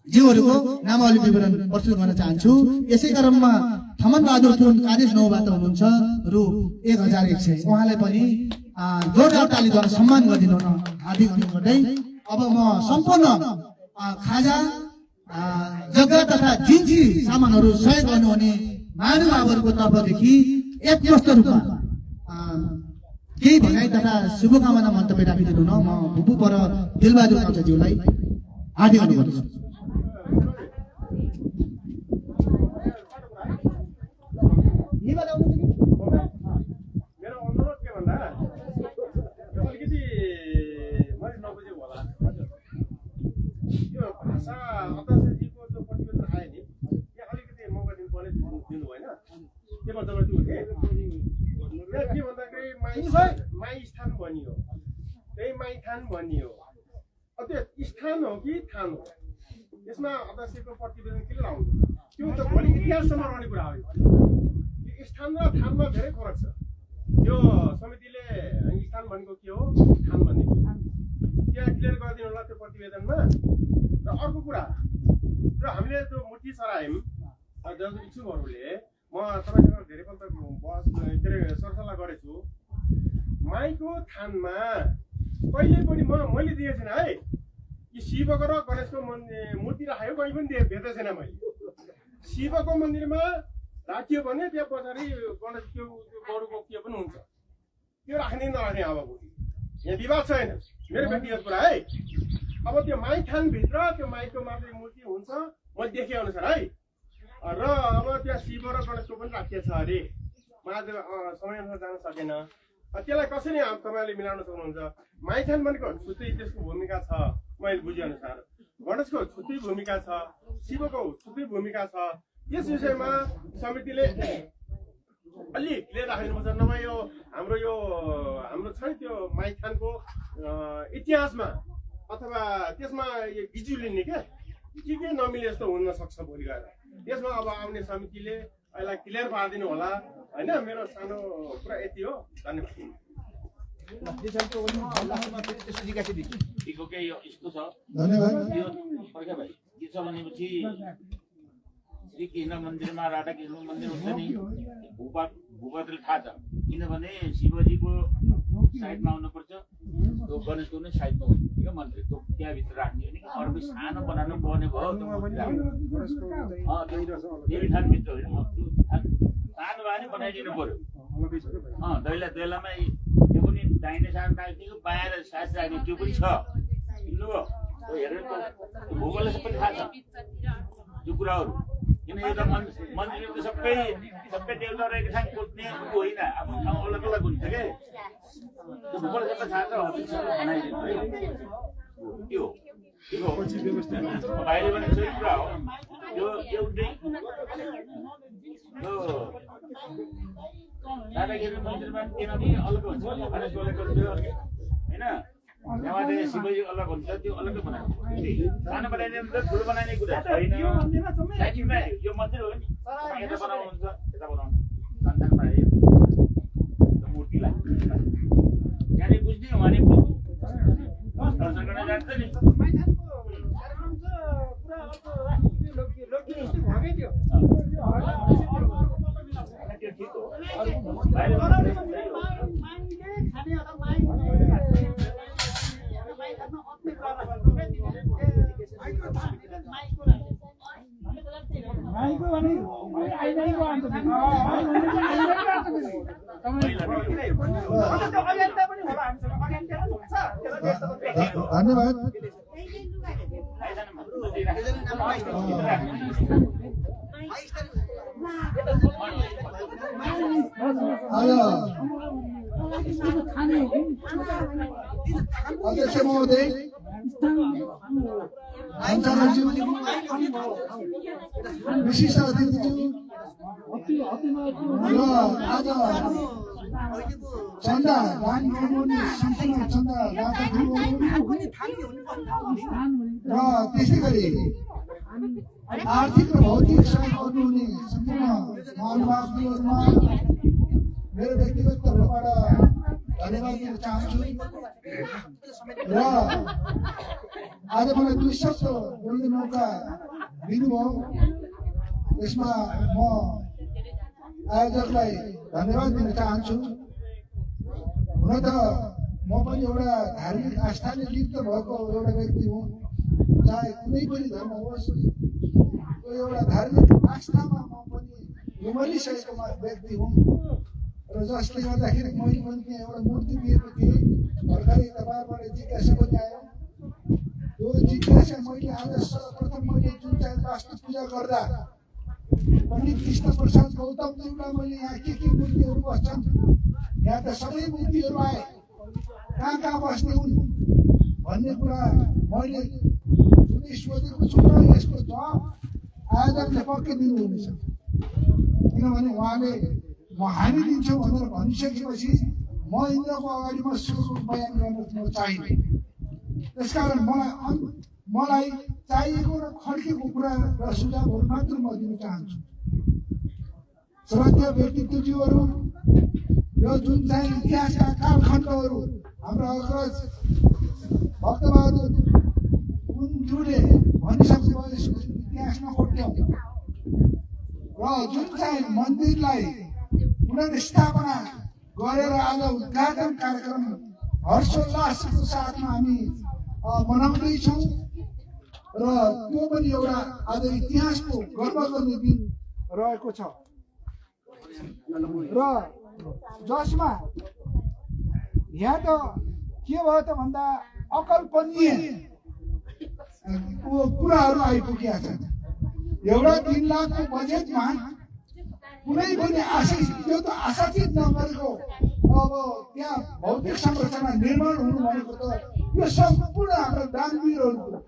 जीवहरूको नामावली विवरण प्रस्तुत गर्न चाहन्छु। यसै क्रममा थमन बहादुर थुन कादेश 9बाट हुनुहुन्छ रु 1100। उहाँलाई पनि जोरदार तालीद्वारा सम्मान गरिदिनु हुन हार्दिक अनुरोध गर्दै अब म सम्पूर्ण खाजा जग्गा तथा जिन्सी सामानहरू सहयोग गर्नुहुने महानुभावहरूको तर्फदेखि एकप्रष्ट रूपमा केही भनाइ तथा शुभकामना मन्तव्य राखिदिनु न म भुपु पर दिलबहादुर कान्छाज्यूलाई हार्दिक अनुरोध गर्छु। मेरो अनुरोध के भन्दा अलिकति मैले नबुझेको होला। यो भाषा अध्यक्षजीको जो प्रतिवेदन आयो नि यहाँ अलिकति मौका दिनुपर्ने दिनु होइन। के भन्छ त्यो त्यहाँ के भन्दाखेरि माई स्थान भनियो, त्यही माइथान भनियो। त्यो स्थान हो कि थान हो? यसमा अध्यक्षको प्रतिवेदन किन लाउनु? त्यो त भोलि इतिहाससम्म रहने कुरा हो। स्थान र थानमा धेरै फरक छ। यो समितिले स्थान भनेको के हो, थान भनेको के हो, त्यहाँ क्लियर गरिदिनु होला त्यो प्रतिवेदनमा। र अर्को कुरा, र हामीले जो मूर्ति चढायौँ जस इच्छुकहरूले, म तपाईँसँग धेरैपल्ट बहस के अरे सरसल्लाह गरेछु। माईको थानमा कहिले पनि मैले दिएको छैन है कि शिवको र गणेशको मूर्ति राख्यो, कहीँ पनि भेटेको छैन मैले। शिवको मन्दिरमा राखियो भने त्यहाँ पछाडि गणेशको गरुको के पनि हुन्छ, त्यो राख्ने नराख्ने अब यहाँ विवाद छैन, मेरो व्यक्तिगत कुरा है। अब त्यो माई थानभित्र त्यो माईको मात्रै मूर्ति हुन्छ मैले देखे अनुसार है। र अब त्यहाँ शिव र गणेशको पनि राखिएको छ अरे। महादेव समयअनुसार जान सकेन। त्यसलाई कसरी तपाईँले मिलाउन सक्नुहुन्छ? माइथान भनेको छुट्टै त्यसको भूमिका छ मैले बुझेअनुसार, गणेशको छुट्टै भूमिका छ, शिवको छुट्टै भूमिका छ। यस विषयमा समितिले अलि क्लियर राखिदिनुपर्छ। नभए यो हाम्रो छ त्यो माइथानको इतिहासमा अथवा त्यसमा यो बिजुलिने के नमिले जस्तो हुन सक्छ भोलि गएर। त्यसमा अब आउने समितिले यसलाई क्लियर पारिदिनु होला होइन। मेरो सानो कुरा यति हो। धन्यवाद। यस्तो छ धन्यवाद। भाइ के छ भनेपछि श्री कृष्ण मन्दिरमा राधा कृष्ण मन्दिर हुन्छ नि, भूपातले थाहा छ। किनभने शिवजीको साइडमा आउनुपर्छ, त्यो गणेशको पनि साइडमा हुनु क्या मन्दिर, त्यो त्यहाँभित्र राख्ने हो नि। अर्को सानो बनाउनु पर्ने भयो देवी थानभित्र होइन, सानो भए नि बनाइदिनु पर्यो। दैलामा त्यो पनि दाहिने साइड राखिदिएको, बायाँ साइड राख्ने त्यो पनि छ। बुझ्नुभयो? हेरेर भूगोललाई सबै थाहा छ त्यो कुराहरू। किन एउटा मन्दिरमा त सबै देवता रहेको ठाउँ खोज्ने होइन, आफ्नो ठाउँ अलग अलग हुन्छ क्या। त्यो भूगोललाई सबै थाहा छ, बनाइदिनु है त्यो भाइले भने सही कुरा हो। यो एउटै राधाकृष्ण मन्दिरमा किनभने अलग हुन्छ, गणेशको अलग हुन्छ होइन, त्यहाँबाट शिवजी अलग हुन्छ, त्यो अलग्गै बनाएको। सानो बनाइदियो भने त ठुलो बनाइने कुरा छैन। यो मन्दिर हो नि, यता बनाउनुहुन्छ यता बनाउनु संसारमा मूर्तिलाई यहाँनिर बुझ्ने उहाँले बुझ्ने दर्शन गर्न जान्छ नि। त्यो ठिक हो। धन्यवाद। आज अध्यक्ष महोदय विशिष्ट अतिथिज्यू र आज चन्दा दान गर्नुहुने सम्पूर्ण चन्दा र त्यसै गरी आर्थिक र भौतिक सहयोग गर्नुहुने सम्पूर्ण महानुभावहरूमा मेरो व्यक्तिगत तर्फबाट धन्यवाद दिन चाहन्छु र आज मलाई 2 शब्द बोल्ने मौका दिनुभयो यसमा म आयोजकलाई धन्यवाद दिन चाहन्छु। हुन त म पनि एउटा धार्मिक आस्थाले लिप्त भएको एउटा व्यक्ति हुँ, चाहे कुनै पनि धर्म होस् त्यो एउटा धार्मिक आस्थामा म पनि उमलिसकेको व्यक्ति हुँ र जसले गर्दाखेरि मैले पनि त्यहाँ एउटा मूर्ति दिएको थिएँ। भर्खरै तपाईँबाट जिज्ञासा पनि आयो, त्यो जिज्ञासा मैले आज सर्वप्रथम मैले जुन चाहिँ वास्तु पूजा गर्दा पण्डित कृष्ण प्रसाद गौतमज्यूलाई मैले यहाँ के मूर्तिहरू बस्छन्, यहाँ त सबै मूर्तिहरू आए, कहाँ बस्ने हुन् भन्ने कुरा मैले जुनै सोधेको छु र यसको जवाब आयोजकले पक्कै दिनुहुनेछ। किनभने उहाँले हामी दिन्छौँ भनेर भनिसकेपछि म इन्द्रको अगाडि म सुरु बयान गर्न चाहिने। त्यसकारण मलाई चाहिएको र खड्केको कुरा र सुझावहरू मात्र म दिन चाहन्छु। श्रद्धेय व्यक्तित्वज्यूहरू, यो जुन चाहिँ इतिहासका कालखण्डहरू हाम्रो अग्रज भक्तबहादुर कुञ्जुले भनिसक्नु यसको इतिहासमा कोट्यौँ र जुन चाहिँ मन्दिरलाई पुनर्स्थापना गरेर आज उद्घाटन कार्यक्रम हर्षोल्लासको साथमा हामी मनाउँदैछौँ र त्यो पनि एउटा आज इतिहासको गर्व गर्ने दिन रहेको छ र जसमा यहाँ त के भयो त भन्दा अकल्पनीय कुराहरू आइपुगेका छन्। एउटा 3 लाखको बजेटमा कुनै पनि त्यो त आशातीत नगरेको अब त्यहाँ भौतिक संरचना निर्माण हुनु भनेको त यो सम्पूर्ण हाम्रो दानवीरहरूको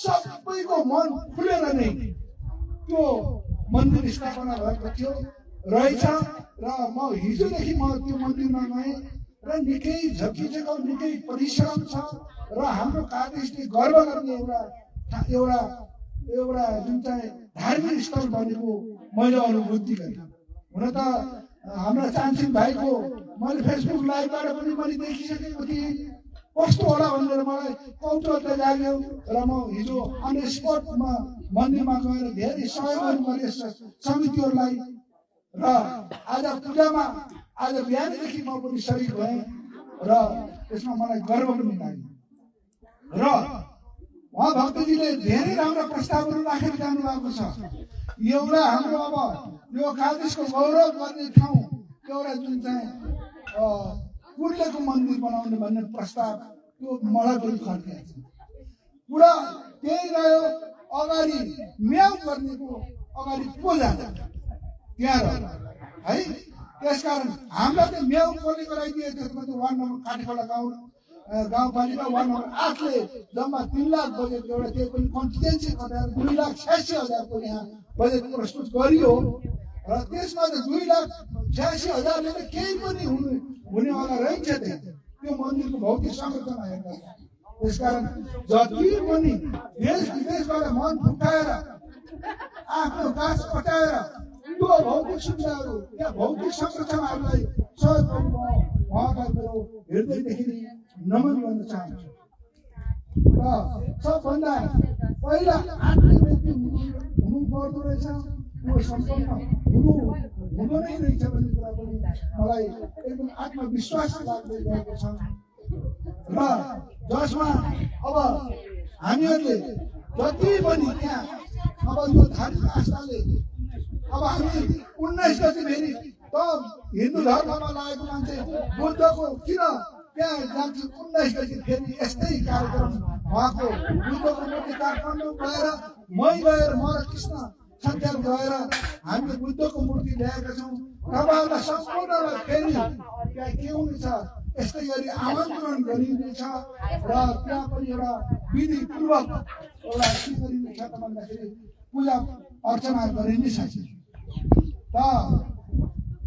सबैको मन खुलेर नै त्यो मन्दिर स्थापना भएको थियो रहेछ र म हिजोदेखि म त्यो मन्दिरमा गएँ र निकै झकिझकाउ निकै परिश्रम छ र हाम्रो कार्यले गर्व गर्ने एउटा जुन चाहिँ धार्मिक स्थल बनेको मैले अनुभूति गरेँ। हुन त हाम्रा चान्सिङ भाइको मैले फेसबुक लाइभबाट पनि मैले देखिसकेको थिएँ, कस्तो होला भनेर मलाई कौतूहलता जाग्यो र म हिजो अन स्पटमा मन्दिरमा गएर धेरै सहयोग गरेँ समितिहरूलाई र आज पूजामा आज बिहानदेखि म पनि सरिक भएँ र त्यसमा मलाई गर्व पनि लाग्यो र उहाँ भक्तजीले धेरै राम्रा प्रस्तावहरू राखेर जानुभएको छ। एउटा हाम्रो अब यो कादेशको गौरव गर्ने ठाउँ एउटा जुन चाहिँ कुर्लेको मन्दिर बनाउने भन्ने प्रस्ताव त्यो मलाई पनि खर्केको छ। कुरा त्यही रह्यो, अगाडि म्याउ गर्नेको अगाडि पूजा त्यहाँ रह्यो है। त्यसकारण हामीलाई त म्याउ कसले गराइदिएको त्यसमा त्यो वार्ड नम्बर काठीखोला गाउँपालिका वार्ड नम्बर 8 ले जम्मा 3 लाख बजेट एउटा त्यही पनि कन्टिजेन्सी खटाएर 2,86,000 को यहाँ बजेट प्रस्तुत गरियो र त्यसमा त 2,86,000 ले केही पनि हुनेवाला रहेछ। त्यो मन्दिरको भौतिक संरचना हेर्दा त्यसकारण जति पनि देश विदेशबाट मन फुकाएर आफ्नो गाछ कटाएर त्यो भौतिक सुविधाहरू या भौतिक संरचनाहरूलाई सहयोग गर्नु उहाँलाई मेरो हृदयदेखि नमन गर्न चाहन्छु र सबभन्दा पहिला आत्मीय व्यक्ति हुनु पर्दो रहेछ, त्यो सम्पन्न हुनु नै रहेछ भन्ने कुरा पनि मलाई एकदम आत्मविश्वास लाग्दै गएको छ र जसमा अब हामीहरूले जति पनि त्यहाँ अब यो धार्मिक आस्थाले अब हामी 19 गते फेरि त हिन्दू धर्ममा लागेको मान्छे बुद्धको किन त्यहाँ जान्छ 19 गते फेरि यस्तै कार्यक्रम उहाँको बुद्धको मूर्ति काठमाडौँ गएर मै गएर म र कृष्ण सन्ध्या गएर हामीले बुद्धको मूर्ति ल्याएका छौँ। तपाईँहरूलाई सम्पूर्णलाई फेरि त्यहाँ के हुनेछ यस्तै गरी आमन्त्रण गरिनेछ र त्यहाँ पनि एउटा विधिपूर्वक एउटा के गरिनेछ त भन्दाखेरि पूजा अर्चना गरिनेछ। त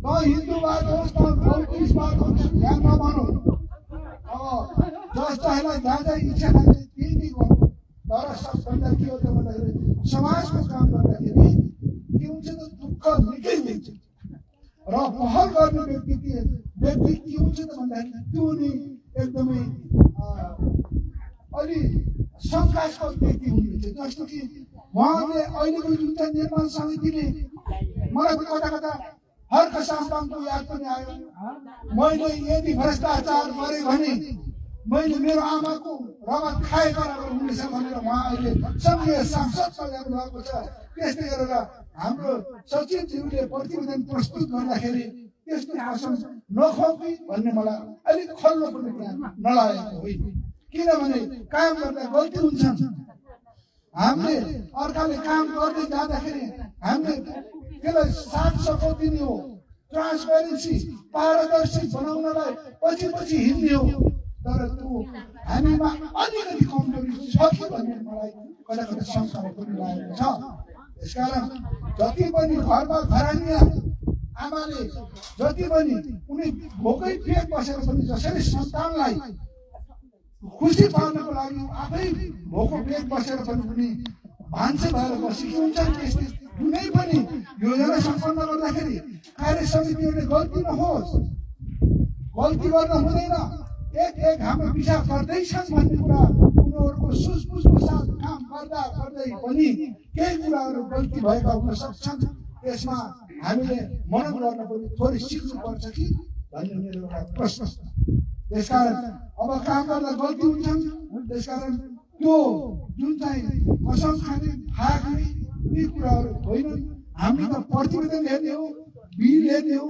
हिन्दूवाद होस् त बौद्धिस्टवाद होस् ध्यान नभनौँ। अब जसलाई जहाँ जहाँ इच्छा लाग्छ त्यही गर्नु। तर सबभन्दा के हो त भन्दाखेरि समाजको काम गर्दाखेरि के हुन्छ त दुःख निकै हुन्छ र पहल गर्ने व्यक्ति के हुन्छ त भन्दाखेरि त्यो नि एकदमै अलि शङ्कास्पद व्यक्ति हुनुहुन्छ। जस्तो कि उहाँले अहिलेको जुन चाहिँ निर्माण समितिले मलाई कता कता हर्क साम्पाङको याद पनि आयो। मैले यदि भ्रष्टाचार गरेँ भने मैले मेरो आमाको रगत खाए बराबर हुनेछ भनेर उहाँ अहिले सङ्घीय सांसद चलाउनु भएको छ। त्यस्तै गरेर हाम्रो सचिवज्यूले प्रतिवेदन प्रस्तुत गर्दाखेरि त्यस्तो भाषण नखोपी भन्ने मलाई अलिक खल्लो पनि नलागेको होइन। किनभने काम गर्दा गल्ती हुन्छ। हामीले अर्काले काम गर्दै जाँदाखेरि हामीले त्यसलाई साथ सघाउ दिने हो। ट्रान्सपेरेन्सी पारदर्शी बनाउनलाई पछि पछि हिँड्ने हो। तर त्यो हामीमा अलिकति कमजोरी छ कि भन्ने मलाई कता कता शङ्का पनि लागेको छ। त्यसकारण जति पनि घरमा घरानिया आमाले जति पनि उनी भोकै पेट बसेर पनि जसरी सन्तानलाई खुसी पार्नको लागि आफै भोको पेट बसेर पनि उनी भान्से भएर बसेकी हुन्छन्। त्यस्तै कुनै पनि योजना सम्पन्न गर्दाखेरि कार्य समितिहरूले गल्ती नहोस्, गल्ती गर्न हुँदैन। एक हाम्रो विचार गर्दैछन् भन्ने कुरा उनीहरूको सुझबुझको साथ काम गर्दा गर्दै पनि केही कुराहरू गल्ती भएका हुन सक्छन्। त्यसमा हामीले मनन गर्न पनि थोरै सिक्नुपर्छ कि भन्ने मेरो एउटा प्रश्न छ। त्यसकारण अब काम गर्दा गल्ती हुन्छन्। त्यसकारण त्यो जुन चाहिँ कसम खाने खाने यी कुराहरू होइनन्। हामीले त प्रतिवेदन हेर्ने हो, बिल हेर्ने हो,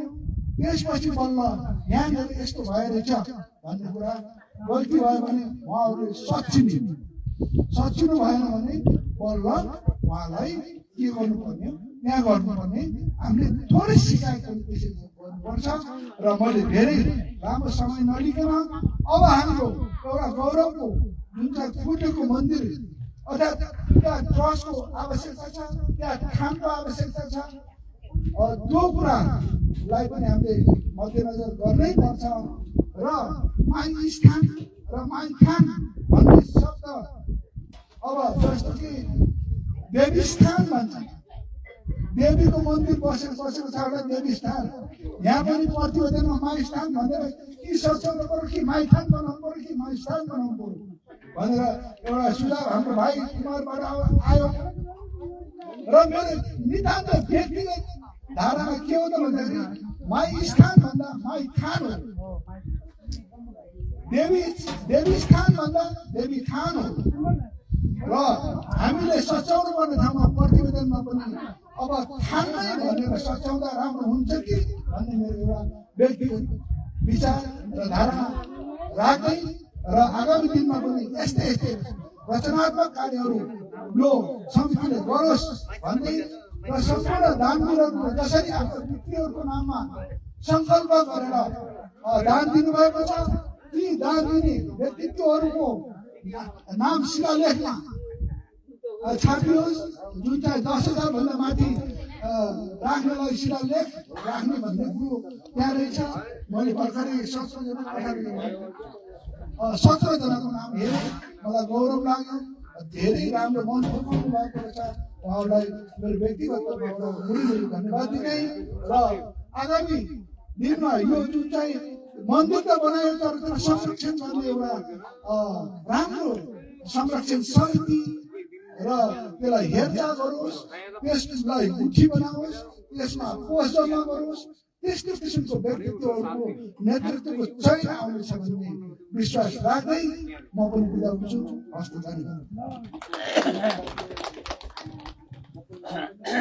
त्यसपछि बल्ल यहाँनिर यस्तो भइरहेछ भन्ने कुरा गल्ती भयो भने उहाँहरूले सच्चिनु भएन भने बल्ल उहाँलाई के गर्नुपर्ने त्यहाँ गर्नुपर्ने हामीले थोरै सिकाइ पनि त्यसरी गर्नुपर्छ। र मैले धेरै राम्रो समय नलिकन अब हाम्रो एउटा गौरवको जुन चाहिँ फुटेको मन्दिर अर्थात् त्यहाँ ट्रस्टको आवश्यकता छ, त्यहाँ खानको आवश्यकता छ। त्यो कुरालाई पनि हामीले मध्यनजर गर्नै पर्छ। र माई स्थान र माई खान भन्ने शब्द अब जस्तो कि देवी स्थान भन्छ। देवीको मन्दिर बसेको छ एउटा देवी स्थान। यहाँ पनि प्रतिवेदनमा माई स्थान भनेर कि सोचाउनु पर्यो कि माई थान बनाउनु पर्यो कि माई स्थान बनाउनु पर्यो भनेर एउटा सुझाव हाम्रो भाइ कुमारबाट आयो। र मेरो नितान्त व्यक्तिगत धारणा के हो त भन्दाखेरि माई स्थान भन्दा माई थान हो। देवी स्थान भन्दा देवी थान हो। र हामीले सच्याउनु पर्ने ठाउँमा प्रतिवेदनमा पनि अब थान नै भनेर सच्याउँदा राम्रो हुन्छ कि भन्ने मेरो एउटा व्यक्तिगत विचार र धारणा राख्दै र आगामी दिनमा पनि यस्तै रचनात्मक कार्यहरू यो समितिले गरोस् भन्दै र सम्पूर्ण दानवीरहरू जसरी आफ्नो व्यक्तिहरूको नाममा सङ्कल्प गरेर दान दिनुभएको छ ती दान दिने व्यक्तित्वहरूको नाम शिलालेखमा छापियोस्। जुन चाहिँ 10,000 भन्दा माथि राख्नलाई शिलालेख राख्ने भन्ने कुरो त्यहाँ रहेछ। मैले भर्खरै 17 जनाको नाम हेरेँ, मलाई गौरव लाग्यो। धेरै राम्रो मन फुकाउनु भएको रहेछ। उहाँहरूलाई मेरो व्यक्तिगत तर्फबाट मुरी धन्यवाद दिने र आगामी दिनमा यो जुन चाहिँ मन्दिर त बनायो तर संरक्षण गर्ने एउटा राम्रो संरक्षण समिति र त्यसलाई हेरचाह गरोस्, त्यसलाई मुठी बनाओस्, त्यसमा कोष जम्मा गरोस्। त्यस्तो किसिमको व्यक्तित्वहरूको नेतृत्वको चयन आउनेछ भन्ने विश्वास राख्दै म पनि बिदा हुन्छु। हस्त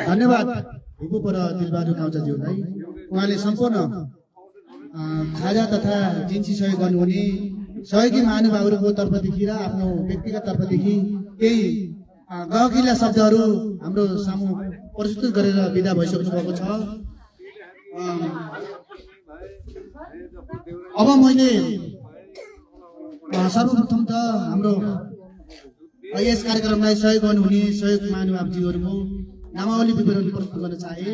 धन्यवाद भूपर दिलबहादुर काउचाज्यूलाई। उहाँले सम्पूर्ण खाजा तथा जिन्सी सहयोग गर्नुहुने सहयोगी महानुभावहरूको तर्फदेखि र आफ्नो व्यक्तिगत तर्फदेखि केही गहकिला शब्दहरू हाम्रो सामु प्रस्तुत गरेर विदा भइसक्नु भएको छ। अब मैले सर्वप्रथम त हाम्रो यस कार्यक्रमलाई सहयोग गर्नुहुने सहयोग महानुभावजीहरूको नामावली विवरण प्रस्तुत गर्न चाहे।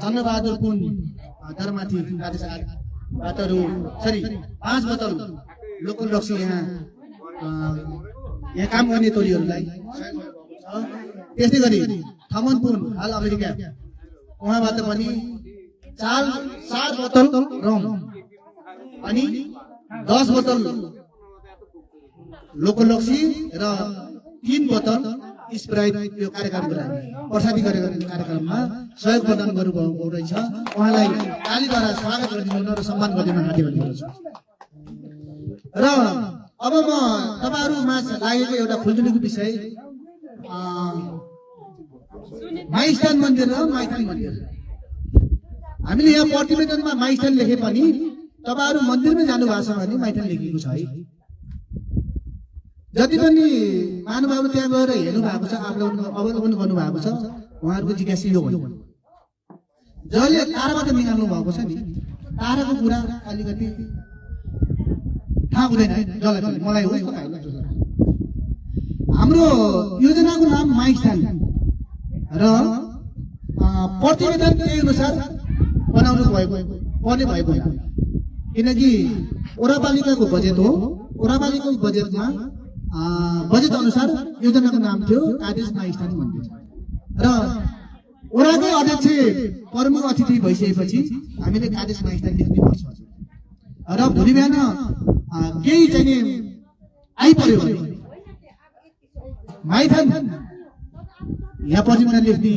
चन्द्रबहादुर पुन दरमाथि बाट 5 बोतल लोकल रक्सी यहाँ काम गर्ने टोलीहरूलाई त्यस्तै गरी थमन पुन हाल अमेरिका उहाँबाट पनि 4 बोतल रम अनि 10 बोतल लोकल रक्सी र 3 बोतल स्प्राइट यो कार्यक्रमको लागि प्रसादी गरेको कार्यक्रममा सहयोग प्रदान गर्नुभएको रहेछ। उहाँलाई तालीद्वारा स्वागत गरिदिनु र सम्मान गरिदिनु हार्दिक अनुरोध छ। र अब म तपाईहरुमा लागेको एउटा खुल्दुलीको विषय माइस्टान मन्दिर र माइथान मन्दिर। हामीले यहाँ प्रतिवेदनमा माइस्टान लेखे पनि तपाईहरु मन्दिरमै जानु भएको छ भने माइथान लेखिएको छ है। जति पनि महानुभाव त्यहाँ गएर हेर्नु भएको छ, अवलोकन गर्नु भएको छ, उहाँहरूको जिज्ञासा यो हो। जसले ताराबाट निकाल्नु भएको छ नि, ताराको कुरा अलिकति थाहा हुँदैन जसलाई पनि, मलाई हो। हाम्रो योजनाको नाम माइस्टान र प्रतिवेदन त्यही अनुसार बनाउनु पर्ने भएको हो। किनकि ओरापालिकाको बजेट हो, ओरापालिकाको बजेटमा बजेट अनुसार योजनाको नाम थियो कादेश माइस्टान मन्दिर र ओराकै अध्यक्ष प्रमुख अतिथि भइसकेपछि हामीले कादेश माइस्टान लेख्नै पर्छ। र भोलि बिहान केही चाहिँ आइपर्यो भने माइथान यहाँ प्रतिवेदन लेख्ने,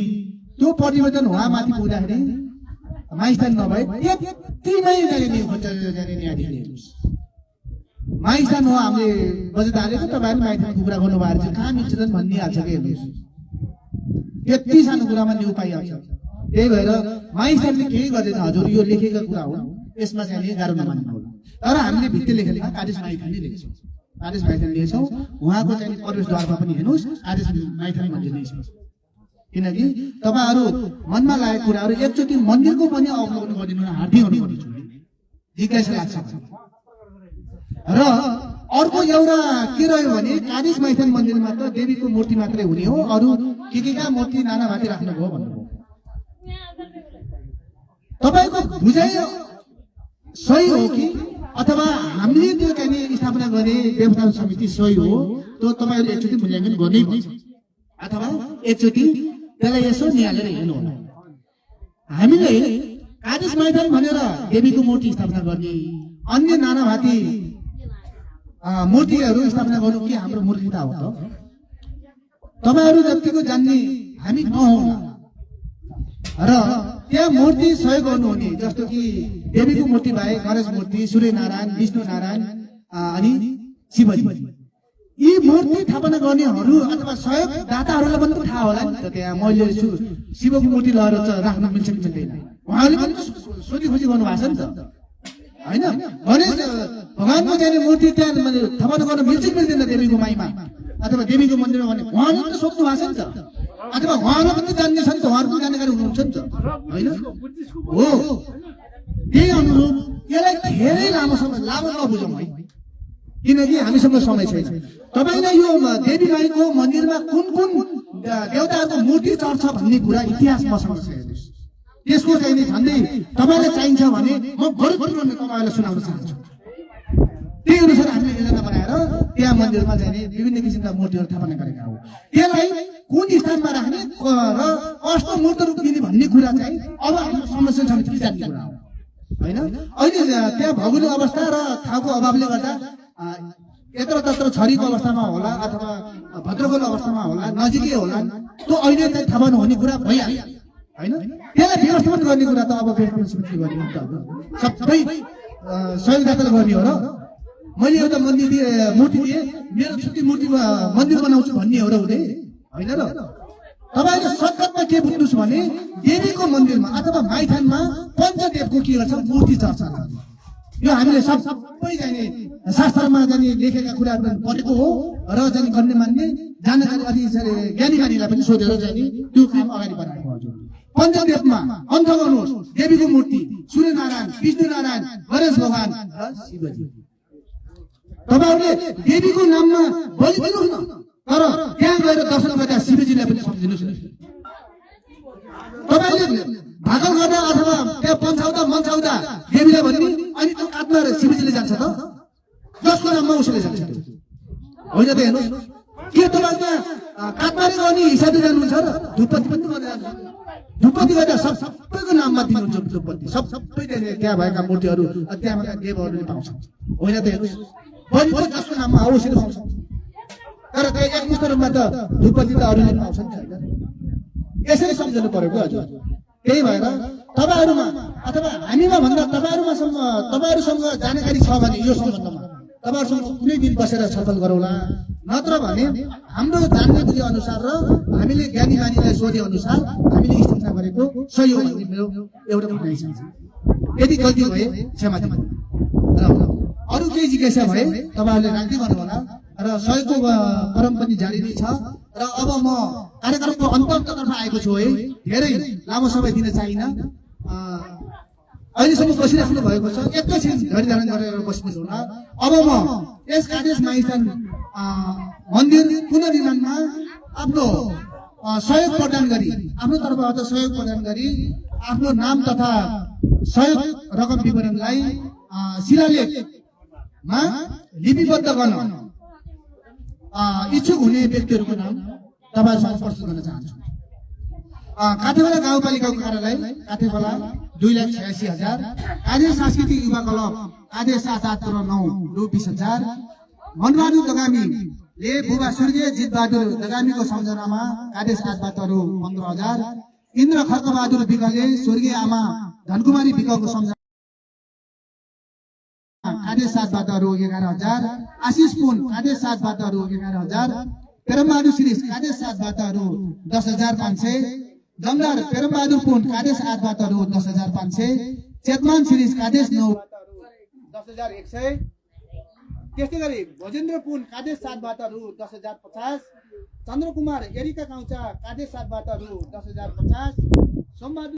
त्यो प्रतिवेदन उहाँ माथि पुग्दाखेरि माइस्टान नभए त्यतिमै माइस्टान हो। हामीले बजेट हालेको तपाईँहरू माइथानको कुरा गर्नुभएको छ, कहाँ मिल्छन् भनिदिइहाल्छ कि हेर्नुहोस्, यति सानो कुरामा न्यु पाइहाल्छ। त्यही भएर माइस्टानले केही गर्दैन हजुर, यो लेखेका कुरा हो, यसमा चाहिँ गाह्रो नमान्नु होला। तर हामीले भित्ति लेखेका कादेश माइथानले लेख्छौँ, कादेश माइथान लेख्छौँ। उहाँको चाहिँ प्रवेशद्वारमा पनि हेर्नुहोस् कादेश माइथान मन्दिर लेख्छौँ। किनकि तपाईँहरू मनमा लागेको कुराहरू एकचोटि मन्दिरको पनि अवलोकन गरिदिनु हार्दिक अनुरोध गर्छु, जिज्ञासा लाग्छ। र अर्को एउटा के रह्यो भने कादेश माइथान मन्दिरमा त देवीको मूर्ति मात्रै हुने हो, अरू के मूर्ति नानाभाती राख्नुभयो भन्नुभयो। तपाईको बुझाइ सही हो कि अथवा हामीले त्यो चाहिँ स्थापना गर्ने व्यवस्थापन समिति सही हो, त्यो तपाईहरुले एकचोटि मूल्याङ्कन गर्नै पर्छ अथवा एकचोटि त्यसलाई यसो निहालेर हेर्नु होला। हामीले कादेश माइथान भनेर देवीको मूर्ति स्थापना गर्ने, अन्य नानाभाती मूर्तिहरू स्थापना गर्नु के हाम्रो मूर्खता हो त? तपाईहरु जतिको जान्ने हामी नहोला र त्यहाँ मूर्ति सहयोग गर्नुहुने, जस्तो कि देवीको मूर्ति बाहेक गणेश मूर्ति, सूर्यनारायण, विष्णु नारायण अनि शिवजी, यी मूर्ति स्थापना गर्नेहरू अथवा सहयोग दाताहरूलाई पनि थाहा होला नि त। त्यहाँ मैले शिवको मूर्ति लगेर राख्न मिल्छ कि मिल्दैन, उहाँले पनि सोधी खोजी गर्नु भएको छ नि त, हैन? गणेश भगवानको चाहिँ मूर्ति त्यहाँ स्थापना गर्न मिल्छ कि मिल्दैन देवीको माईमा अथवा देवीको मन्दिरमा भने उहाँले पनि सोध्नु भएको छ नि त, अथवा उहाँले पनि जान्ने छ नि त, उहाँहरूको जानकारी हुनुहुन्छ नि त, हैन? हो, त्यही अनुरूप यसलाई धेरै लामो नबुझौँ है, किनकि हामीसँग समय छैन। तपाईलाई यो देवी माईको मन्दिरमा कुन कुन देवताहरूको मूर्ति चढ्छ भन्ने कुरा इतिहास मसँग छ, त्यसको चाहिँ नि झन्डै तपाईलाई चाहिन्छ भने म भरपुर तपाईलाई सुनाउन चाहन्छु। त्यही अनुसार हामीले योजना बनाएर त्यहाँ मन्दिरमा चाहिँ विभिन्न किसिमका मूर्तिहरू स्थापना गरेका हौ। त्यसलाई कुन स्थानमा राख्ने र कस्तो मूर्त रूप दिने भन्ने कुरा चाहिँ अब हाम्रो समस्या समिति जान्ने कुरा हो, हैन? अहिले त्यहाँ भौगोलिक अवस्था र ठाउँको अभावले गर्दा यत्र तत्र छरीको अवस्थामा होला अथवा भद्रकोल अवस्थामा होला, नजिकै होला, त्यो अहिले चाहिँ थाहा नहुने कुरा भइहाल्यो, हैन? त्यसलाई व्यवस्थापन गर्ने कुरा त अब व्यवस्थापन समितिले गर्ने हो, सबै सहयोगदाताले गर्ने हो। र मैले एउटा मूर्ति दिएँ, मेरो छुट्टी मूर्तिमा मन्दिर बनाउँछु भन्ने हो र हुँदै होइन र? तपाईले सर्टकटमा के बुझ्नुहोस् भने देवीको मन्दिरमा अथवा माइथानमा पञ्चदेवको के गर्छ मूर्ति चर्चा गर्ने, यो हामीले सबै जाने शास्त्रमा जाने लेखेका कुराहरू पढेको हो र जाने गर्ने मान्ने जानकारी अधिकारी ज्ञानी मानीलाई पनि सोधेर चाहिँ नि त्यो काम अगाडि बढाएको हजुर। पञ्चदेवमा अन्त गर्नुहोस् देवीको मूर्ति सूर्यनारायण, विष्णुनारायण, गणेश भगवान र शिवजी। तपाईहरुले देवीको नाममा बलि दिनुहोस् न, तर त्यहाँ गएर दर्शन गर्दा शिवजीलाई पनि सम्झिनुहोस् न। तपाईले भाकल गर्दा अथवा त्यहाँ पन्छाउँदा मन्छाउँदा देवीलाई भन्ने अनि त्यो काठमा शिवजीले जान्छ त? जसको नाममा उसले जान्छ होइन त? हेर्नुहोस् के तपाईँ काठमाडौँ गर्ने हिसाबले जानुहुन्छ र धुपपत्ती पनि गरेर जान्छ? धुपपत्ती गर्दा सबैको नाममा दिनुहुन्छ धुपपत्ती, सबै त्यहाँ भएका मूर्तिहरू त्यहाँका देवहरूले पाउँछ होइन त? हेर्नुहोस् बलि पनि जसको नाममा हो उसले पाउँछ, तर त्यहाँ एकमुष्ट रूपमा त धुपपत्ती त अरूले पाउँछ नि होइन? यसरी सम्झनु पर्यो क्या हजुर। त्यही भएर तपाईहरुमा अथवा हामीमा भन्दा तपाईहरुसँग जानकारी छ भने यो सम्बन्धमा तपाईहरुसँग कुनै दिन बसेर छलफल गरौँला, नत्र भने हाम्रो जान्ने बुझे अनुसार र हामीले ज्ञानी मानीलाई सोधे अनुसार हामीले स्थापना गरेको सही हो भन्ने मेरो एउटा भनाइ छ। यदि गल्ती भए क्षमा दिनु र अरू केही जिज्ञासा भए तपाईहरुले राख्दै गर्नु होला र सहयोगको क्रम पनि जारी नै छ। र अब म कार्यक्रमको अन्ततर्फ आएको छु है, धेरै लामो समय दिन चाहिन। अहिलेसम्म बसिराख्नु भएको छ, एकैछिन धैर्य गरेर बस्नु होला। अब म यस कादेश माइस्थान मन्दिर पुनर्निर्माणमा आफ्नो सहयोग प्रदान गरी, आफ्नो तर्फबाट सहयोग प्रदान गरी आफ्नो नाम तथा सहयोग रकम विवरणलाई शिलालेखमा लिपिबद्ध गर्न इच्छुक हुने व्यक्तिहरूको नाम तपाईहरुसँग प्रस्तुत गर्न चाहन्छु। काठेवाला गाउँपालिकाको कार्यालय काठेवाला 2,86,000, कादेश सांस्कृतिक युवा क्लब कादेश 789 रु 20,000, मनबहादुर दगामीले बुबा स्वर्गीय जितबहादुर दगामीको सम्झनामा कादेश 8 रु 15,000, इन्द्र खर्कबहादुर विकले स्वर्गीय आमा धनकुमारी विकको सम्झना कादेश 7 रु 11,000, आशिष पुन कादेश 7 रु 11,000, पेरमबहादुर श्रीष कादेश 7 रु 10,500, जमदार पेरमबहादुर पुन कादेश 8 रु 10,500, चेतमान श्रीष कादेश 9 10,100, त्यस्तै गरी भोजेन्द्र पुन कादेश 7 रु 10,050, चन्द्रकुमार एरिका काउचा कादेश 7 रु 10,050, सोमबहादुर